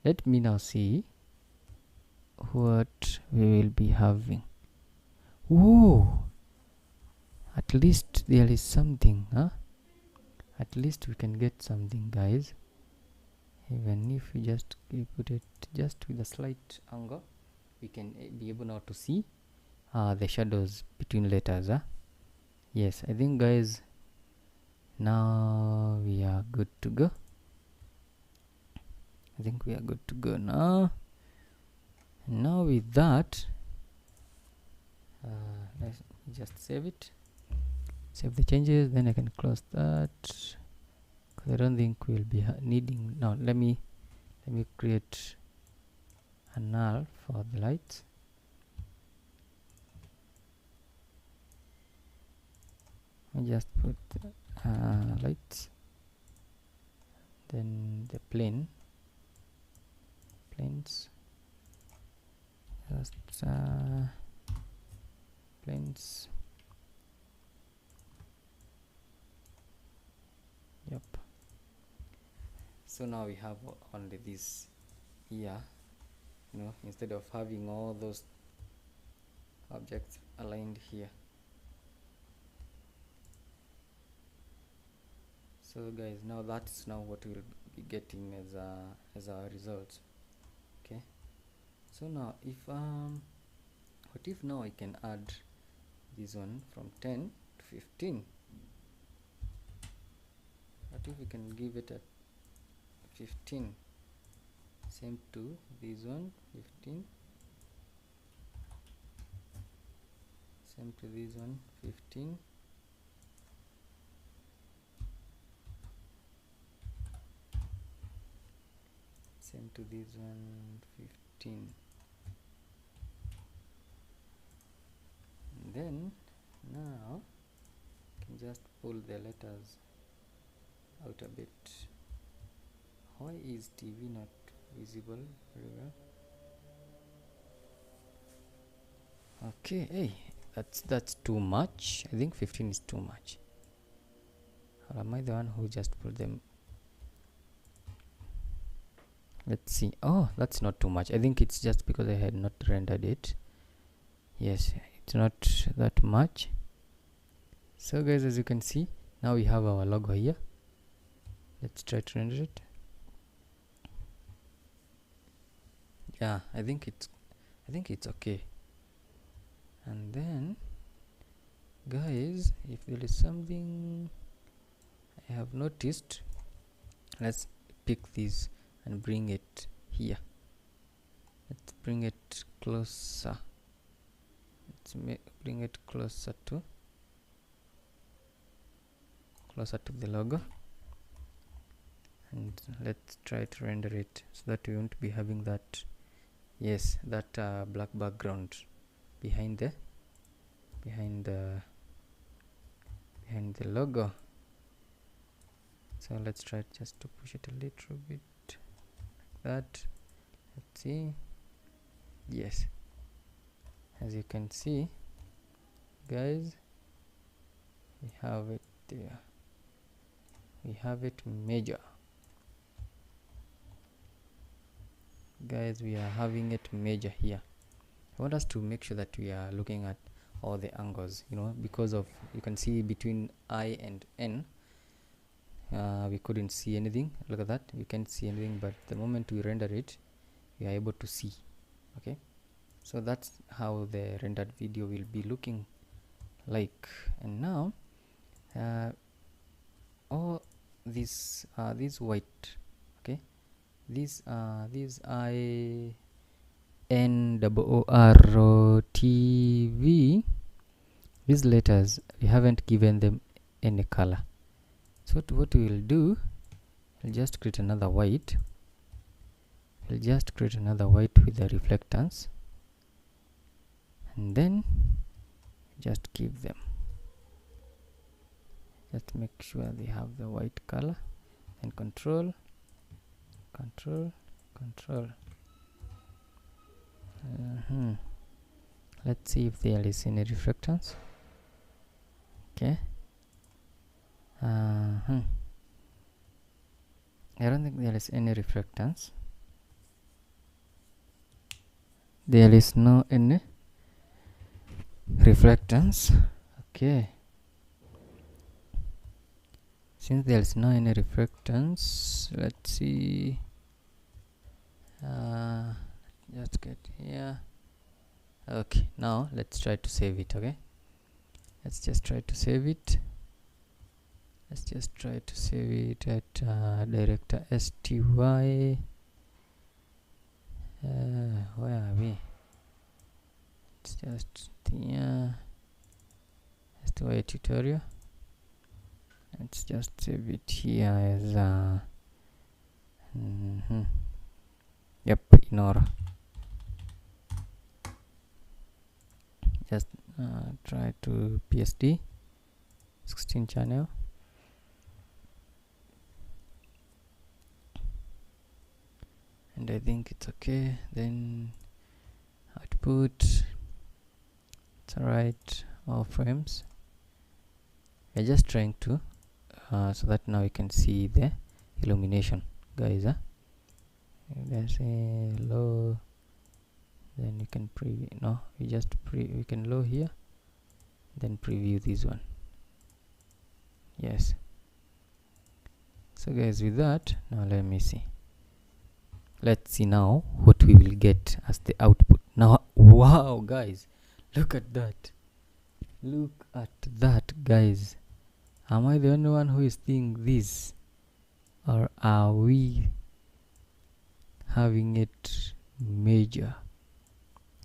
Let me now see what we will be having. Whoa, at least there is something, huh? At least we can get something, guys. Even if we just put it just with a slight angle, we can be able now to see the shadows between letters, huh? Yes, I think, guys, now we are good to go. I think we are good to go now. And now with that, let's just save it, save the changes, then I can close that, because I don't think we'll be needing now. Let me create a null for the lights. I just put lights, then the planes, just planes. Yep. So now we have only this here, you know, instead of having all those objects aligned here. So guys, now that's now what we'll be getting as our results. Okay, so now if what if now I can add this one from 10 to 15? What if we can give it a 15? Same to this one, 15. Same to this one, 15. Same to this one, 15. And then now I can just pull the letters out a bit. Why is TV not visible very well? Okay, hey, that's too much. I think 15 is too much. Or am I the one who just pulled them? Let's see. Oh, that's not too much. I think it's just because I had not rendered it. Yes, it's not that much. So guys, as you can see, now we have our logo here. Let's try to render it. Yeah, I think it's okay. And then guys, if there is something I have noticed, let's pick this and bring it here. Let's bring it closer. Let's bring it closer to the logo, and let's try to render it so that we won't be having that, yes, that black background behind the logo. So let's try just to push it a little bit like that. Let's see. Yes, as you can see, guys, we have it there. We have it major. Guys, we are having it major here. I want us to make sure that we are looking at all the angles, you know, because of, you can see between I and N, we couldn't see anything. Look at that, we can't see anything, but the moment we render it, we are able to see. Okay, so that's how the rendered video will be looking like. And now all these white, okay, these INOOROTV, these letters, we haven't given them any color. So what we will do, we'll just create another white. We'll just create another white with the reflectance, and then just give them, just make sure they have the white color, and control, Let's see if there is any reflectance. Okay. I don't think there is any reflectance. There is no any reflectance. Okay. Since there is no any reflectance, let's see. Just get here. Okay, now let's try to save it. Okay, let's just try to save it. Let's just try to save it at director sty. Where are we? It's just here. Sty tutorial. Let's just save it here as yep, Inooro. Just try to PSD 16 channel. And I think it's okay. Then output, it's alright. All frames. We're just trying to so that now you can see the illumination, guys. There's a low, then you can preview. No, we just we can low here, then preview this one. Yes. So guys, with that, now let me see. Let's see now what we will get as the output. Now, wow, guys, look at that. Look at that, guys. Am I the only one who is seeing this, or are we having it major?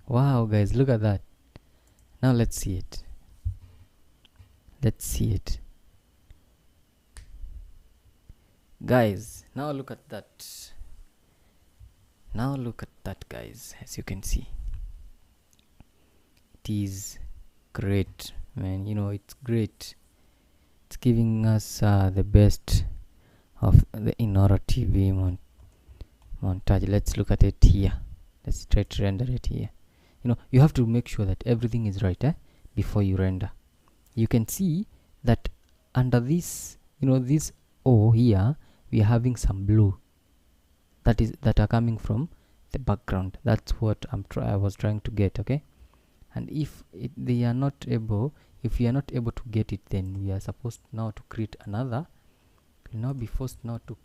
Wow, guys, look at that. Now let's see it. Let's see it, guys. Now look at that. Now look at that, guys. As you can see, it is great, man. You know, it's great. It's giving us the best of the INOOROTV montage. Let's look at it here. Let's try to render it here. You know, you have to make sure that everything is right before you render. You can see that under this, you know, this O here, we are having some blue that are coming from the background. That's what I was trying to get. Okay, and if we are not able to get it, then we are supposed now to create another. We'll now be forced now to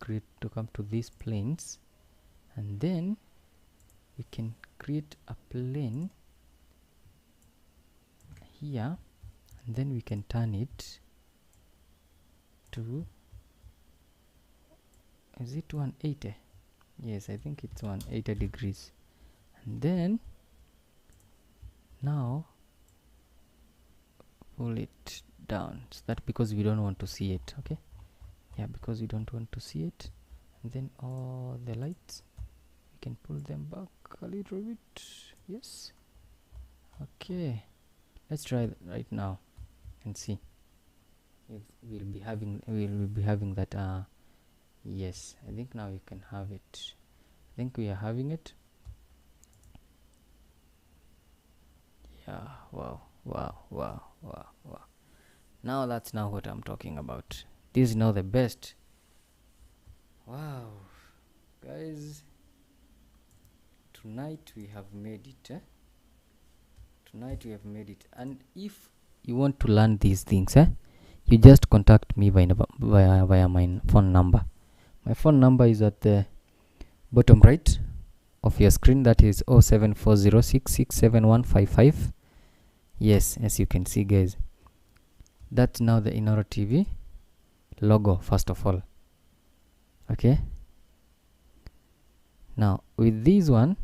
come to these planes, and then we can create a plane here, and then we can turn it to, is it 180? Yes, I think it's 180 degrees. And then now pull it down, so that, because we don't want to see it. Okay, yeah, because we don't want to see it. And then all the lights, we can pull them back a little bit. Yes. Okay, let's try that right now and see if we'll be having that. Yes, I think now we can have it. I think we are having it. Yeah. Wow. Now that's now what I'm talking about. This is now the best. Wow, guys, tonight we have made it. Tonight we have made it. And if you want to learn these things, you just contact me via my phone number. My phone number is at the bottom right of your screen. That is 0740667155. Yes, as you can see, guys, that's now the INOOROTV logo, first of all. Okay, now with this one,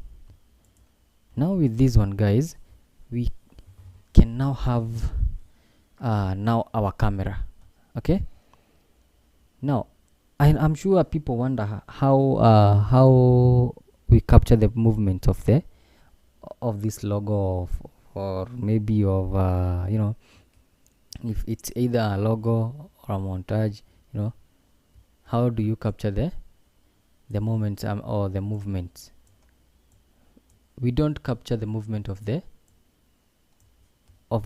guys, we can now have now our camera. Okay, now I'm sure people wonder how we capture the movement of this logo or maybe of you know, if it's either a logo or a montage, you know, how do you capture the moments or the movements? we don't capture the movement of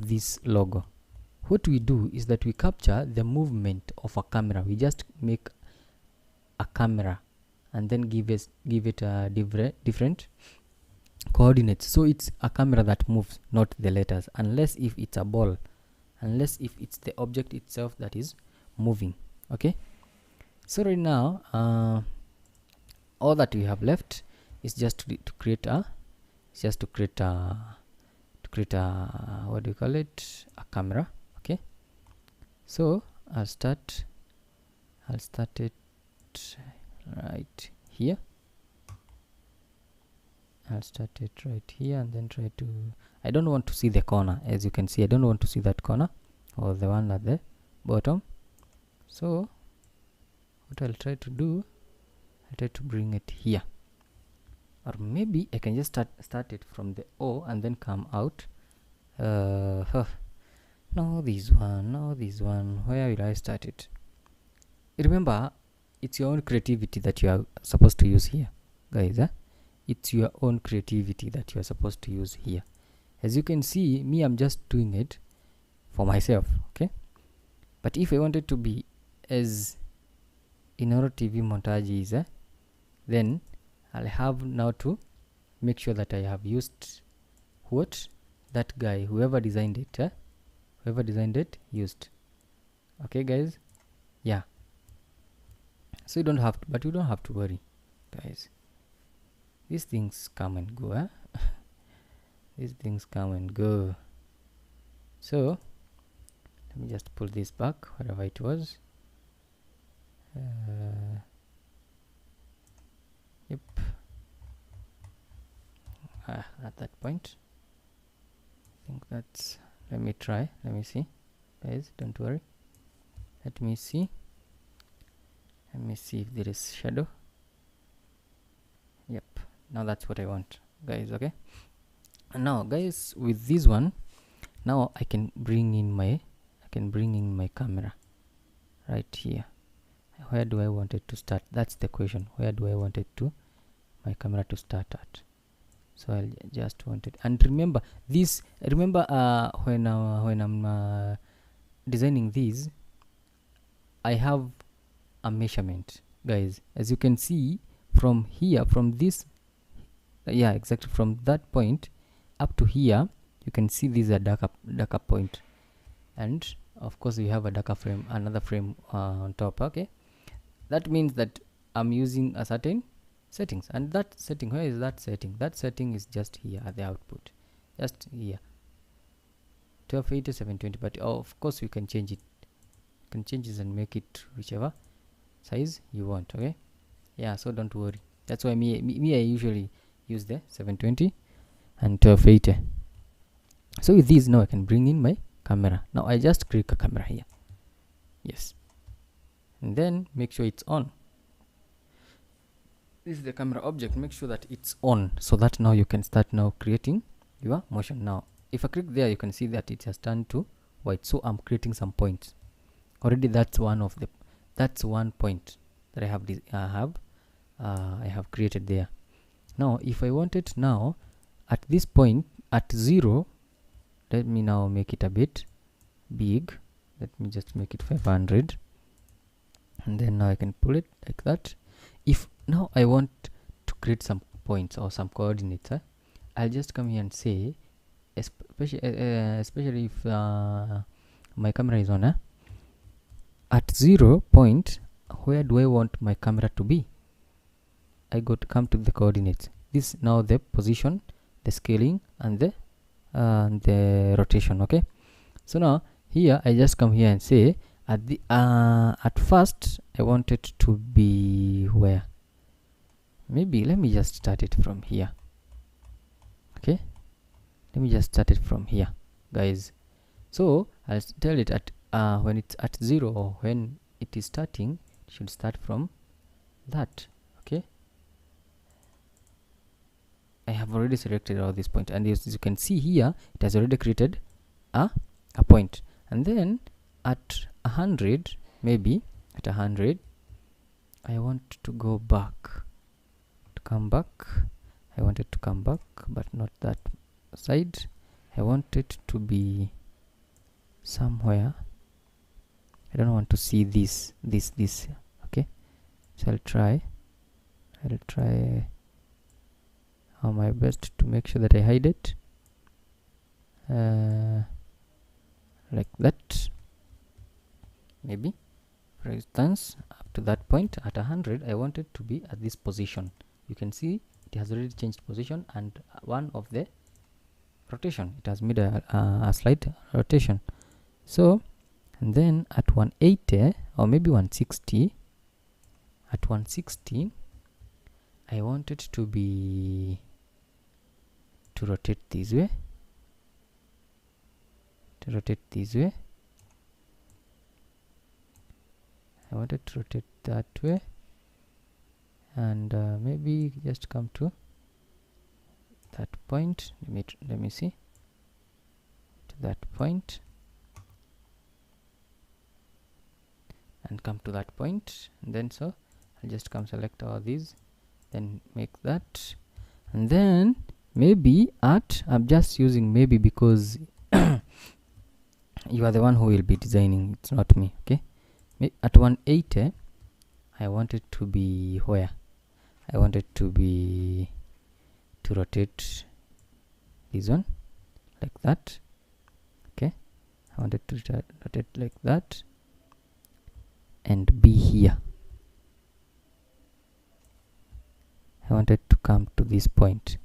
this logo. What we do is that we capture the movement of a camera. We just make a camera and then give it a different coordinates, so it's a camera that moves, not the letters, unless if it's a ball, unless if it's the object itself that is moving. Okay, so right now all that we have left is just to create a what do you call it, a camera. Okay, so I'll start it right here. I'll start it right here and then try to, I don't want to see the corner. As you can see, I don't want to see that corner or the one at the bottom. So what I'll try to do, I'll try to bring it here, or maybe I can just start it from the O and then come out. No, this one, where will I start it? Remember, it's your own creativity that you are supposed to use here, guys. It's your own creativity that you are supposed to use here. As you can see, me, I'm just doing it for myself. Okay, but if I wanted to be as INOOROTV montage is, then I'll have now to make sure that I have used what that guy, whoever designed it, used. Okay, guys. Yeah, so you don't have to, but you don't have to worry, guys. These things come and go. These things come and go. So let me just pull this back wherever it was. Yep. At that point, I think that's, let me see, guys, don't worry. Let me see if there is shadow. Yep, now that's what I want, guys. Okay, and now, guys, with this one, now I can bring in my camera right here. Where do I want it to start? That's the question. Where do I want it to, my camera to start at? So I'll just want it. And remember this, when I'm designing these, I have a measurement, guys. As you can see, from here, from this, yeah, exactly from that point up to here, you can see this is a darker point, and of course we have a darker frame, another frame on top. Okay, that means that I'm using a certain settings, and that setting, where is that setting? That setting is just here at the output, just here, 1280 720. But of course we can change it, and make it whichever size you want. Okay, yeah, so don't worry. That's why me I usually use the 720 and 1280. So with these, now I can bring in my camera. Now I just click a camera here, yes, and then make sure it's on. This is the camera object. Make sure that it's on, so that now you can start now creating your motion. Now if I click there, you can see that it has turned to white, so I'm creating some points already. That's one point that I have created there. Now if I want it now at this point at 0, let me now make it a bit big. Let me just make it 500, and then now I can pull it like that. If now I want to create some points or some coordinates, I'll just come here and say, especially if my camera is on, at 0 point, where do I want my camera to be? I got to come to the coordinates. This now the position, the scaling, and the rotation. Okay, so now here I just come here and say at the at first I want it to be where? Maybe let me just start it from here. Okay, let me just start it from here, guys. So I'll tell it at when it's at 0, or when it is starting, it should start from that. Okay, I have already selected all these points, and as you can see here, it has already created a point. And then at 100, maybe at 100, I want to go back, to come back. I want it to come back, but not that side. I want it to be somewhere. I don't want to see this. Okay, so I'll try my best to make sure that I hide it like that. Maybe, for instance, up to that point at 100, I want it to be at this position. You can see it has already changed position, and one of the rotation, it has made a slight rotation. So, and then at 180 or maybe 160, at 160 I want it to be to rotate this way, I want it to rotate that way, and maybe just come to that point. Let me see, to that point, and come to that point, and then so I'll just come select all these, then make that, and then maybe at, I'm just using maybe because you are the one who will be designing, it's not me. Okay, at 180 I want it to be where? I want it to be to rotate this one like that. Okay, I want it to rotate like that and be here. I want it to come to this point.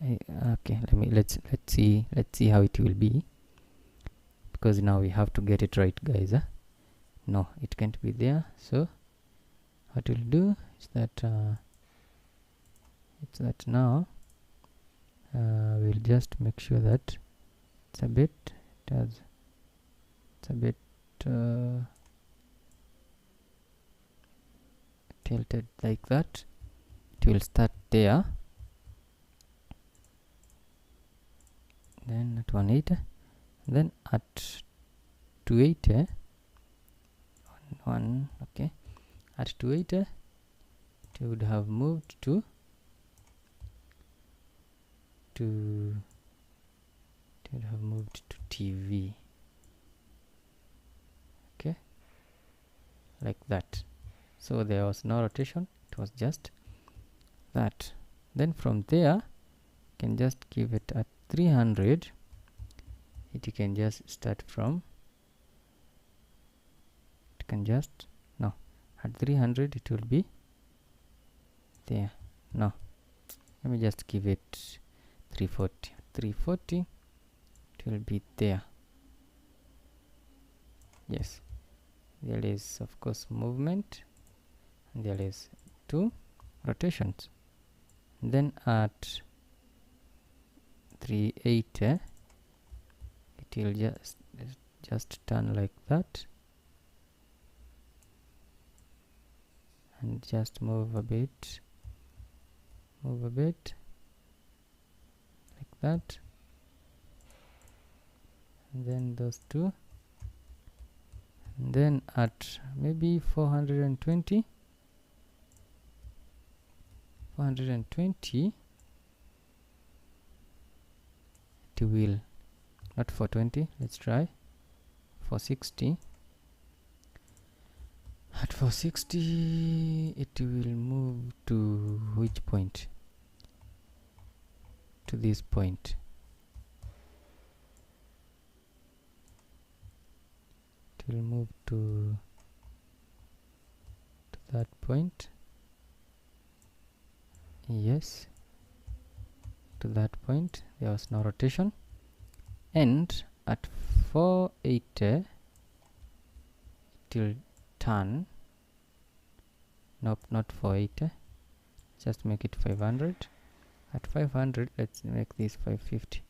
Okay, let's see how it will be, because now we have to get it right, guys. No, it can't be there. So what we'll do is that now we'll just make sure that it's a bit tilted like that. It will start there, then at 180, then at 280, okay, at 280 it would have moved to TV. Okay, like that. So there was no rotation, it was just that. Then from there you can just give it at 300. You can just start from, it can just, no, at 300 it will be there. No, let me just give it 340. 340 it will be there. Yes, there is of course movement, and there is 2 rotations. Then at 380 it will just turn like that, and just move a bit like that, and then those 2, and then at maybe 420 it will, not 420, let's try 460. At 460 it will move to which point? To this point. It will move to that point. Yes, to that point. There was no rotation. And at 480 it will turn. Nope, not 480, just make it 500. At 500 let's make this 550.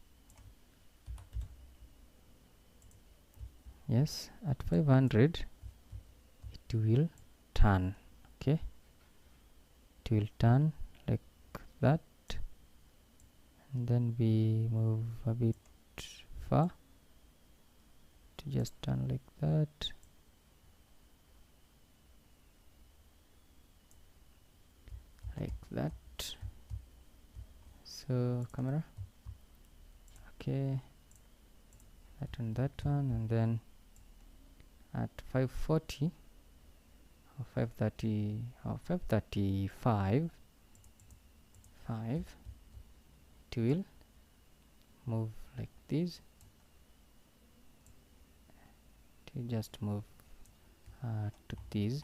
Yes, at 500 it will turn. Okay, it will turn like that, and then we move a bit far to just turn like that, like that. So camera, okay, that one, and then at 540 or 530 or 535 it will move like this. It will just move to this.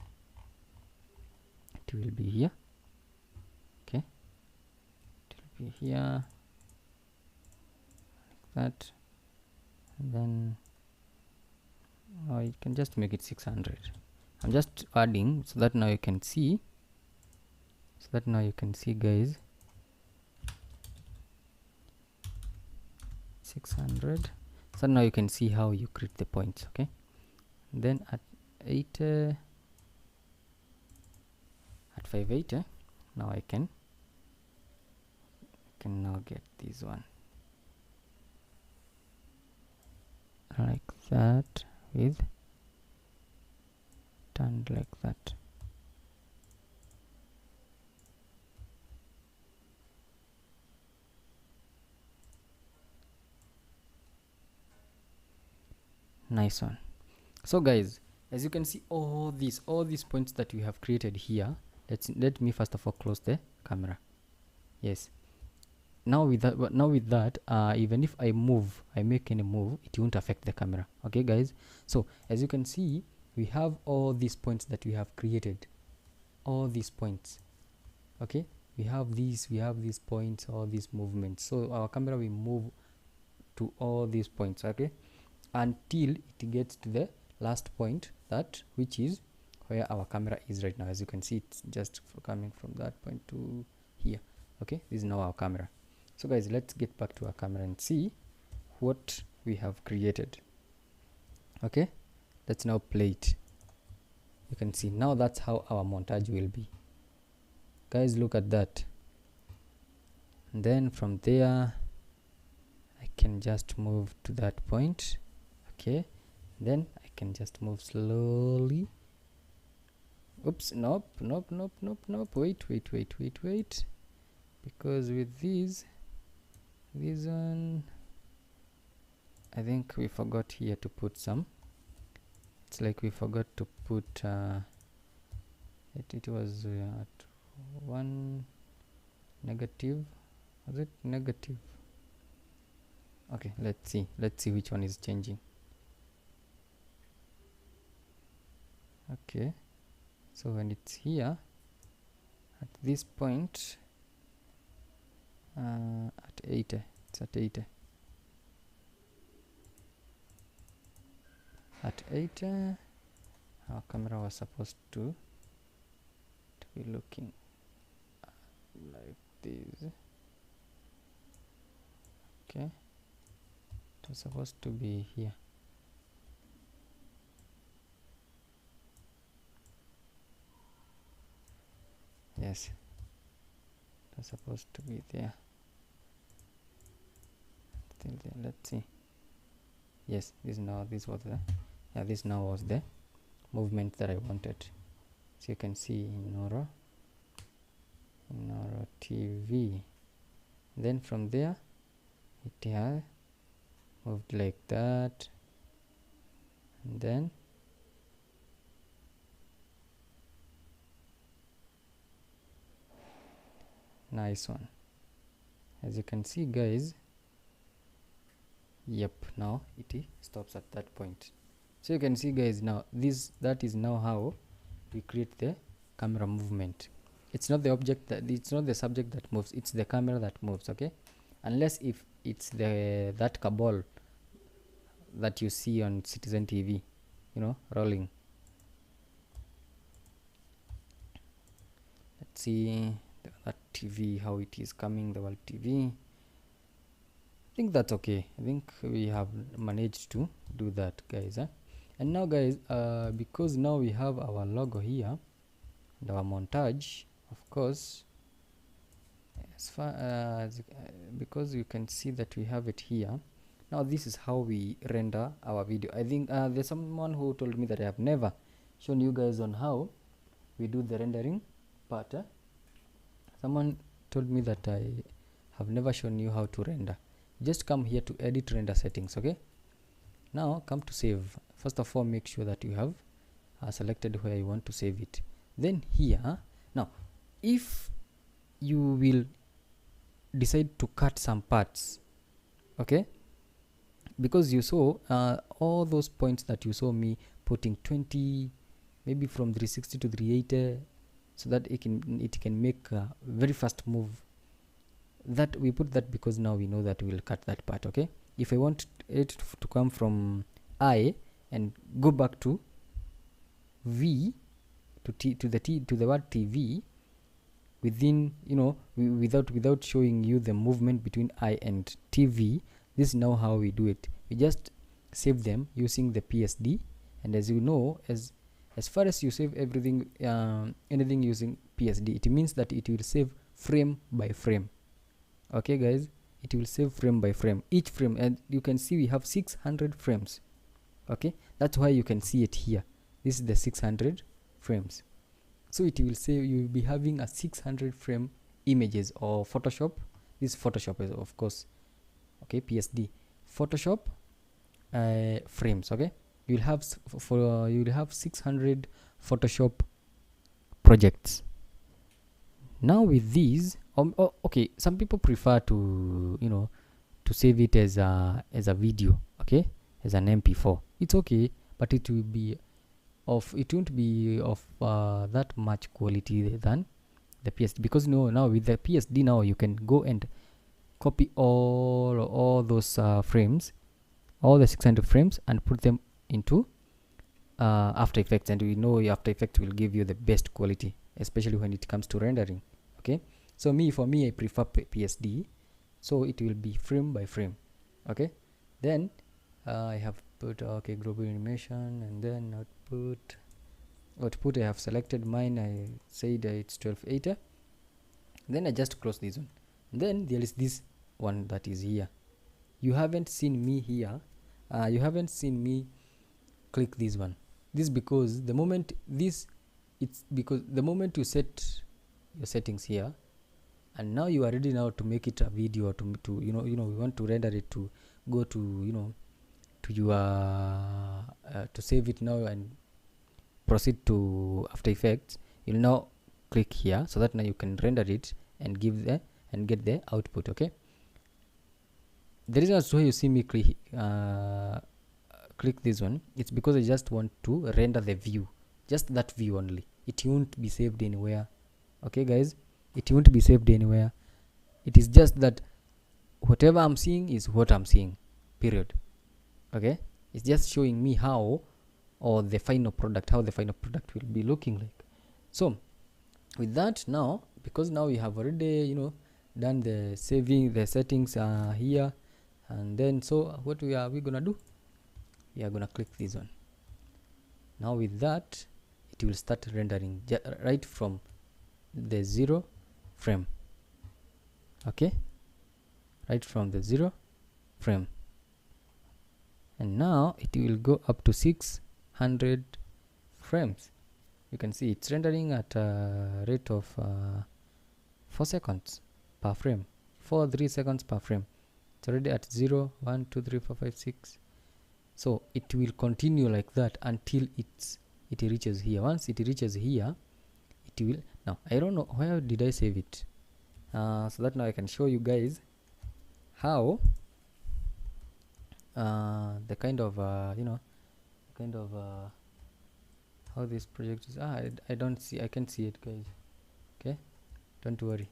It will be here. Okay, it will be here like that, and then you can just make it 600. I'm just adding so that now you can see, guys, 600. So now you can see how you create the points. Okay, then at 580 now I can now get this one like that, with turned like that. Nice one. So guys, as you can see, all these points that we have created here, let me first of all close the camera. Yes, now with that, even if I make any move, it won't affect the camera. Okay guys, so as you can see, we have all these points that we have created, all these points. Okay, we have these points, all these movements. So our camera will move to all these points, okay, until it gets to the last point, which is where our camera is right now. As you can see, it's just coming from that point to here. Okay, this is now our camera. So guys, let's get back to our camera and see what we have created. Okay, let's now play it. You can see now that's how our montage will be. Guys, look at that. And then from there I can just move to that point. Okay, then I can just move slowly. Oops, nope, wait, because with this one, I think we forgot here to put some. It's like we forgot to put it was at 1 negative. Was it negative? Okay, let's see which one is changing. Okay, so when it's here at this point, at 80, it's at 80. At 80, our camera was supposed to be looking like this. Okay, it was supposed to be here. Yes, it was supposed to be there. Still there. Let's see. Yes, this was the movement that I wanted. So you can see INOOROTV. Then from there it has moved like that, and then nice one. As you can see guys, yep, now it stops at that point. So you can see guys, now that is now how we create the camera movement. It's not the object it's not the subject that moves, it's the camera that moves. Okay, unless if it's that cabal that you see on CITIZENTV, rolling. Let's see that TV, how it is coming, the world TV. I think that's okay. I think we have managed to do that, guys. And now guys, because now we have our logo here and our montage, of course, as far as because you can see that we have it here. Now this is how we render our video. I think there's someone who told me that I have never shown you guys on how we do the rendering part. Someone told me that I have never shown you how to render. Just come here to edit render settings. Okay, now come to save. First of all, make sure that you have selected where you want to save it. Then here, now if you will decide to cut some parts, okay, because you saw all those points that you saw me putting 20, maybe from 360 to 380, so that it can make a very fast move. That we put that because now we know that we will cut that part. Okay, if I want it to come from I and go back to V to T to the word TV within, you know, without showing you the movement between I and TV, this is now how we do it. We just save them using the PSD, and as you know, as far as you save everything, anything using PSD, it means that it will save frame by frame. Okay guys, it will save frame by frame, each frame, and you can see we have 600 frames. Okay, that's why you can see it here. This is the 600 frames. So it will say you will be having a 600 frame images or Photoshop. This Photoshop is, of course, okay, PSD Photoshop frames. Okay, you'll have you'll have 600 Photoshop projects. Now with these, okay, some people prefer to, you know, to save it as a video, okay, as an MP4. It's okay, but it will be of, it won't be of that much quality than the PSD, because now with the PSD, now you can go and copy all those frames, all the 600 frames, and put them into After Effects, and we know After Effects will give you the best quality, especially when it comes to rendering. Okay, so for me I prefer PSD, so it will be frame by frame. Okay, then I have put global animation, and then output I have selected mine. I said it's 1280. Then I just close this one. Then there is this one that is here. You haven't seen me here. You haven't seen me click this one. This because the moment the moment you set your settings here, and now you are ready now to make it a video, or to we want to render it to go to to your to save it now and proceed to After Effects. You'll now click here, so that now you can render it and get the output. Okay, the reason as to why you see me click this one, it's because I just want to render the view, just that view only. It won't be saved anywhere. Okay guys, it won't be saved anywhere. It is just that whatever I'm seeing is what I'm seeing, period. Okay, it's just showing me how, or the final product, how the final product will be looking like. So with that, now because now we have already done the saving, the settings here, and then so what we gonna do, we are gonna click this one. Now with that, it will start rendering right from the 0 frame. Okay, right from the 0 frame, and now it will go up to 600 frames. You can see it's rendering at a rate of 4 seconds per frame, 3 seconds per frame. It's already at 0, 1, 2, 3, 4, 5, 6. So it will continue like that until it reaches here. Once it reaches here, it will, now I don't know where did I save it, so that now I can show you guys how the kind of how this project is. I don't see, I can see it guys. Okay, don't worry,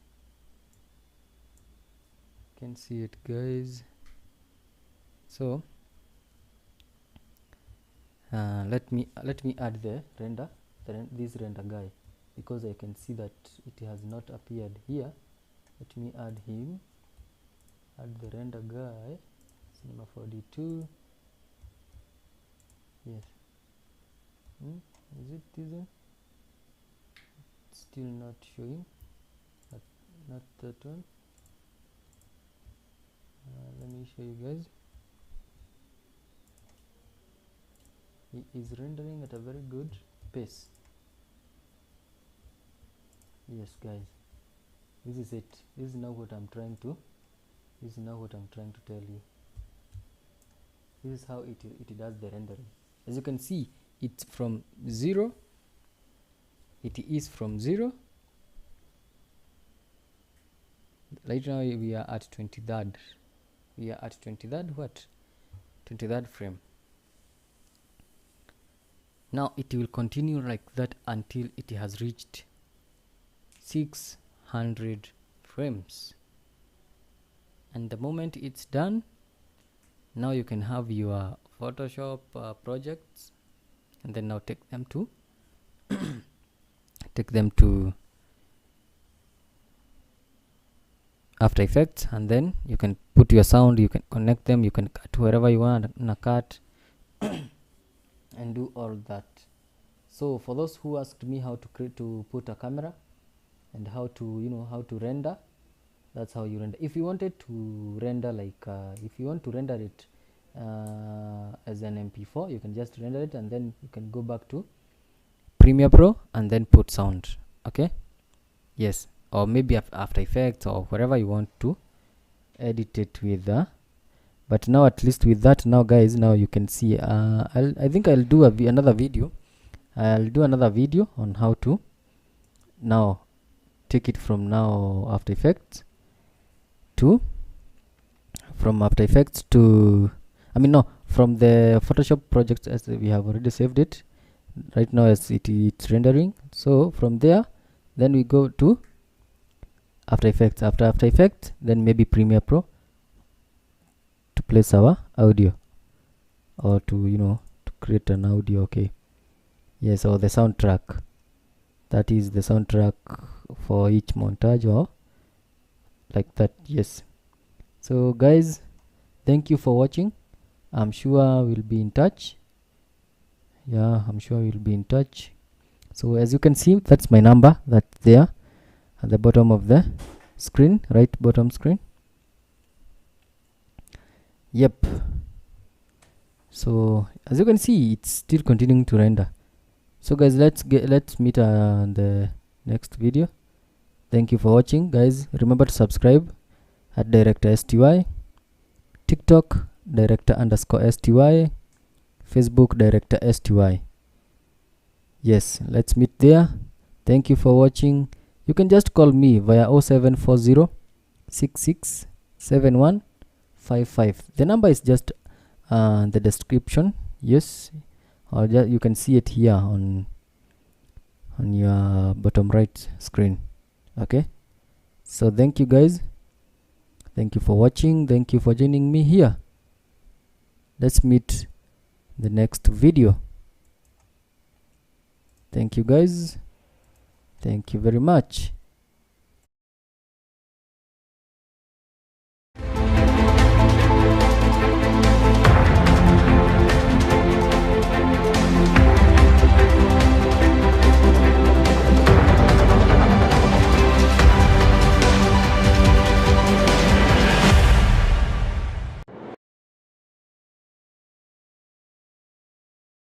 can see it guys. So let me add the render, this render guy, because I can see that it has not appeared here. Let me add him, add the render guy, Cinema 4D2. Yes, is it this one? It's still not showing, not that one. Let me show you guys. He is rendering at a very good pace. Yes guys, this is it. This is now what I'm trying to This is now what I'm trying to tell you. This is how it does the rendering. As you can see, it's from 0. It is from 0. Right now we are at 23rd. We are at 23rd what? 23rd frame. Now it will continue like that until it has reached 600 frames. And the moment it's done, now you can have your Photoshop projects, and then now take them to After Effects, and then you can put your sound, you can connect them, you can cut wherever you want to cut and do all that. So for those who asked me how to put a camera and how to render, that's how you render. If you wanted to render like if you want to render it as an MP4, you can just render it, and then you can go back to Premiere Pro and then put sound. Okay, yes, or maybe After Effects or wherever you want to edit it with. But now at least with that, now guys, now you can see. I think I'll do another video. I'll do another video on how to now take it from now After Effects to from the Photoshop project, as we have already saved it right now as it's rendering. So from there, then we go to After Effects. After Effects, then maybe Premiere Pro to place our audio, or to create an audio. Okay, yes, or the soundtrack. That is the soundtrack for each montage, or like that. Yes. So guys, thank you for watching. I'm sure we'll be in touch. Yeah, I'm sure we'll be in touch. So as you can see, that's my number. That's there at the bottom of the screen, right bottom screen. Yep. So as you can see, it's still continuing to render. So guys, let's meet on the next video. Thank you for watching, guys. Remember to subscribe at Director STY, TikTok Director_STY, Facebook Director STY. Yes, let's meet there. Thank you for watching. You can just call me via 0740 667155. The number is just the description. Yes, or you can see it here on your bottom right screen. Okay, so thank you guys. Thank you for watching. Thank you for joining me here. Let's meet the next video. Thank you guys. Thank you very much.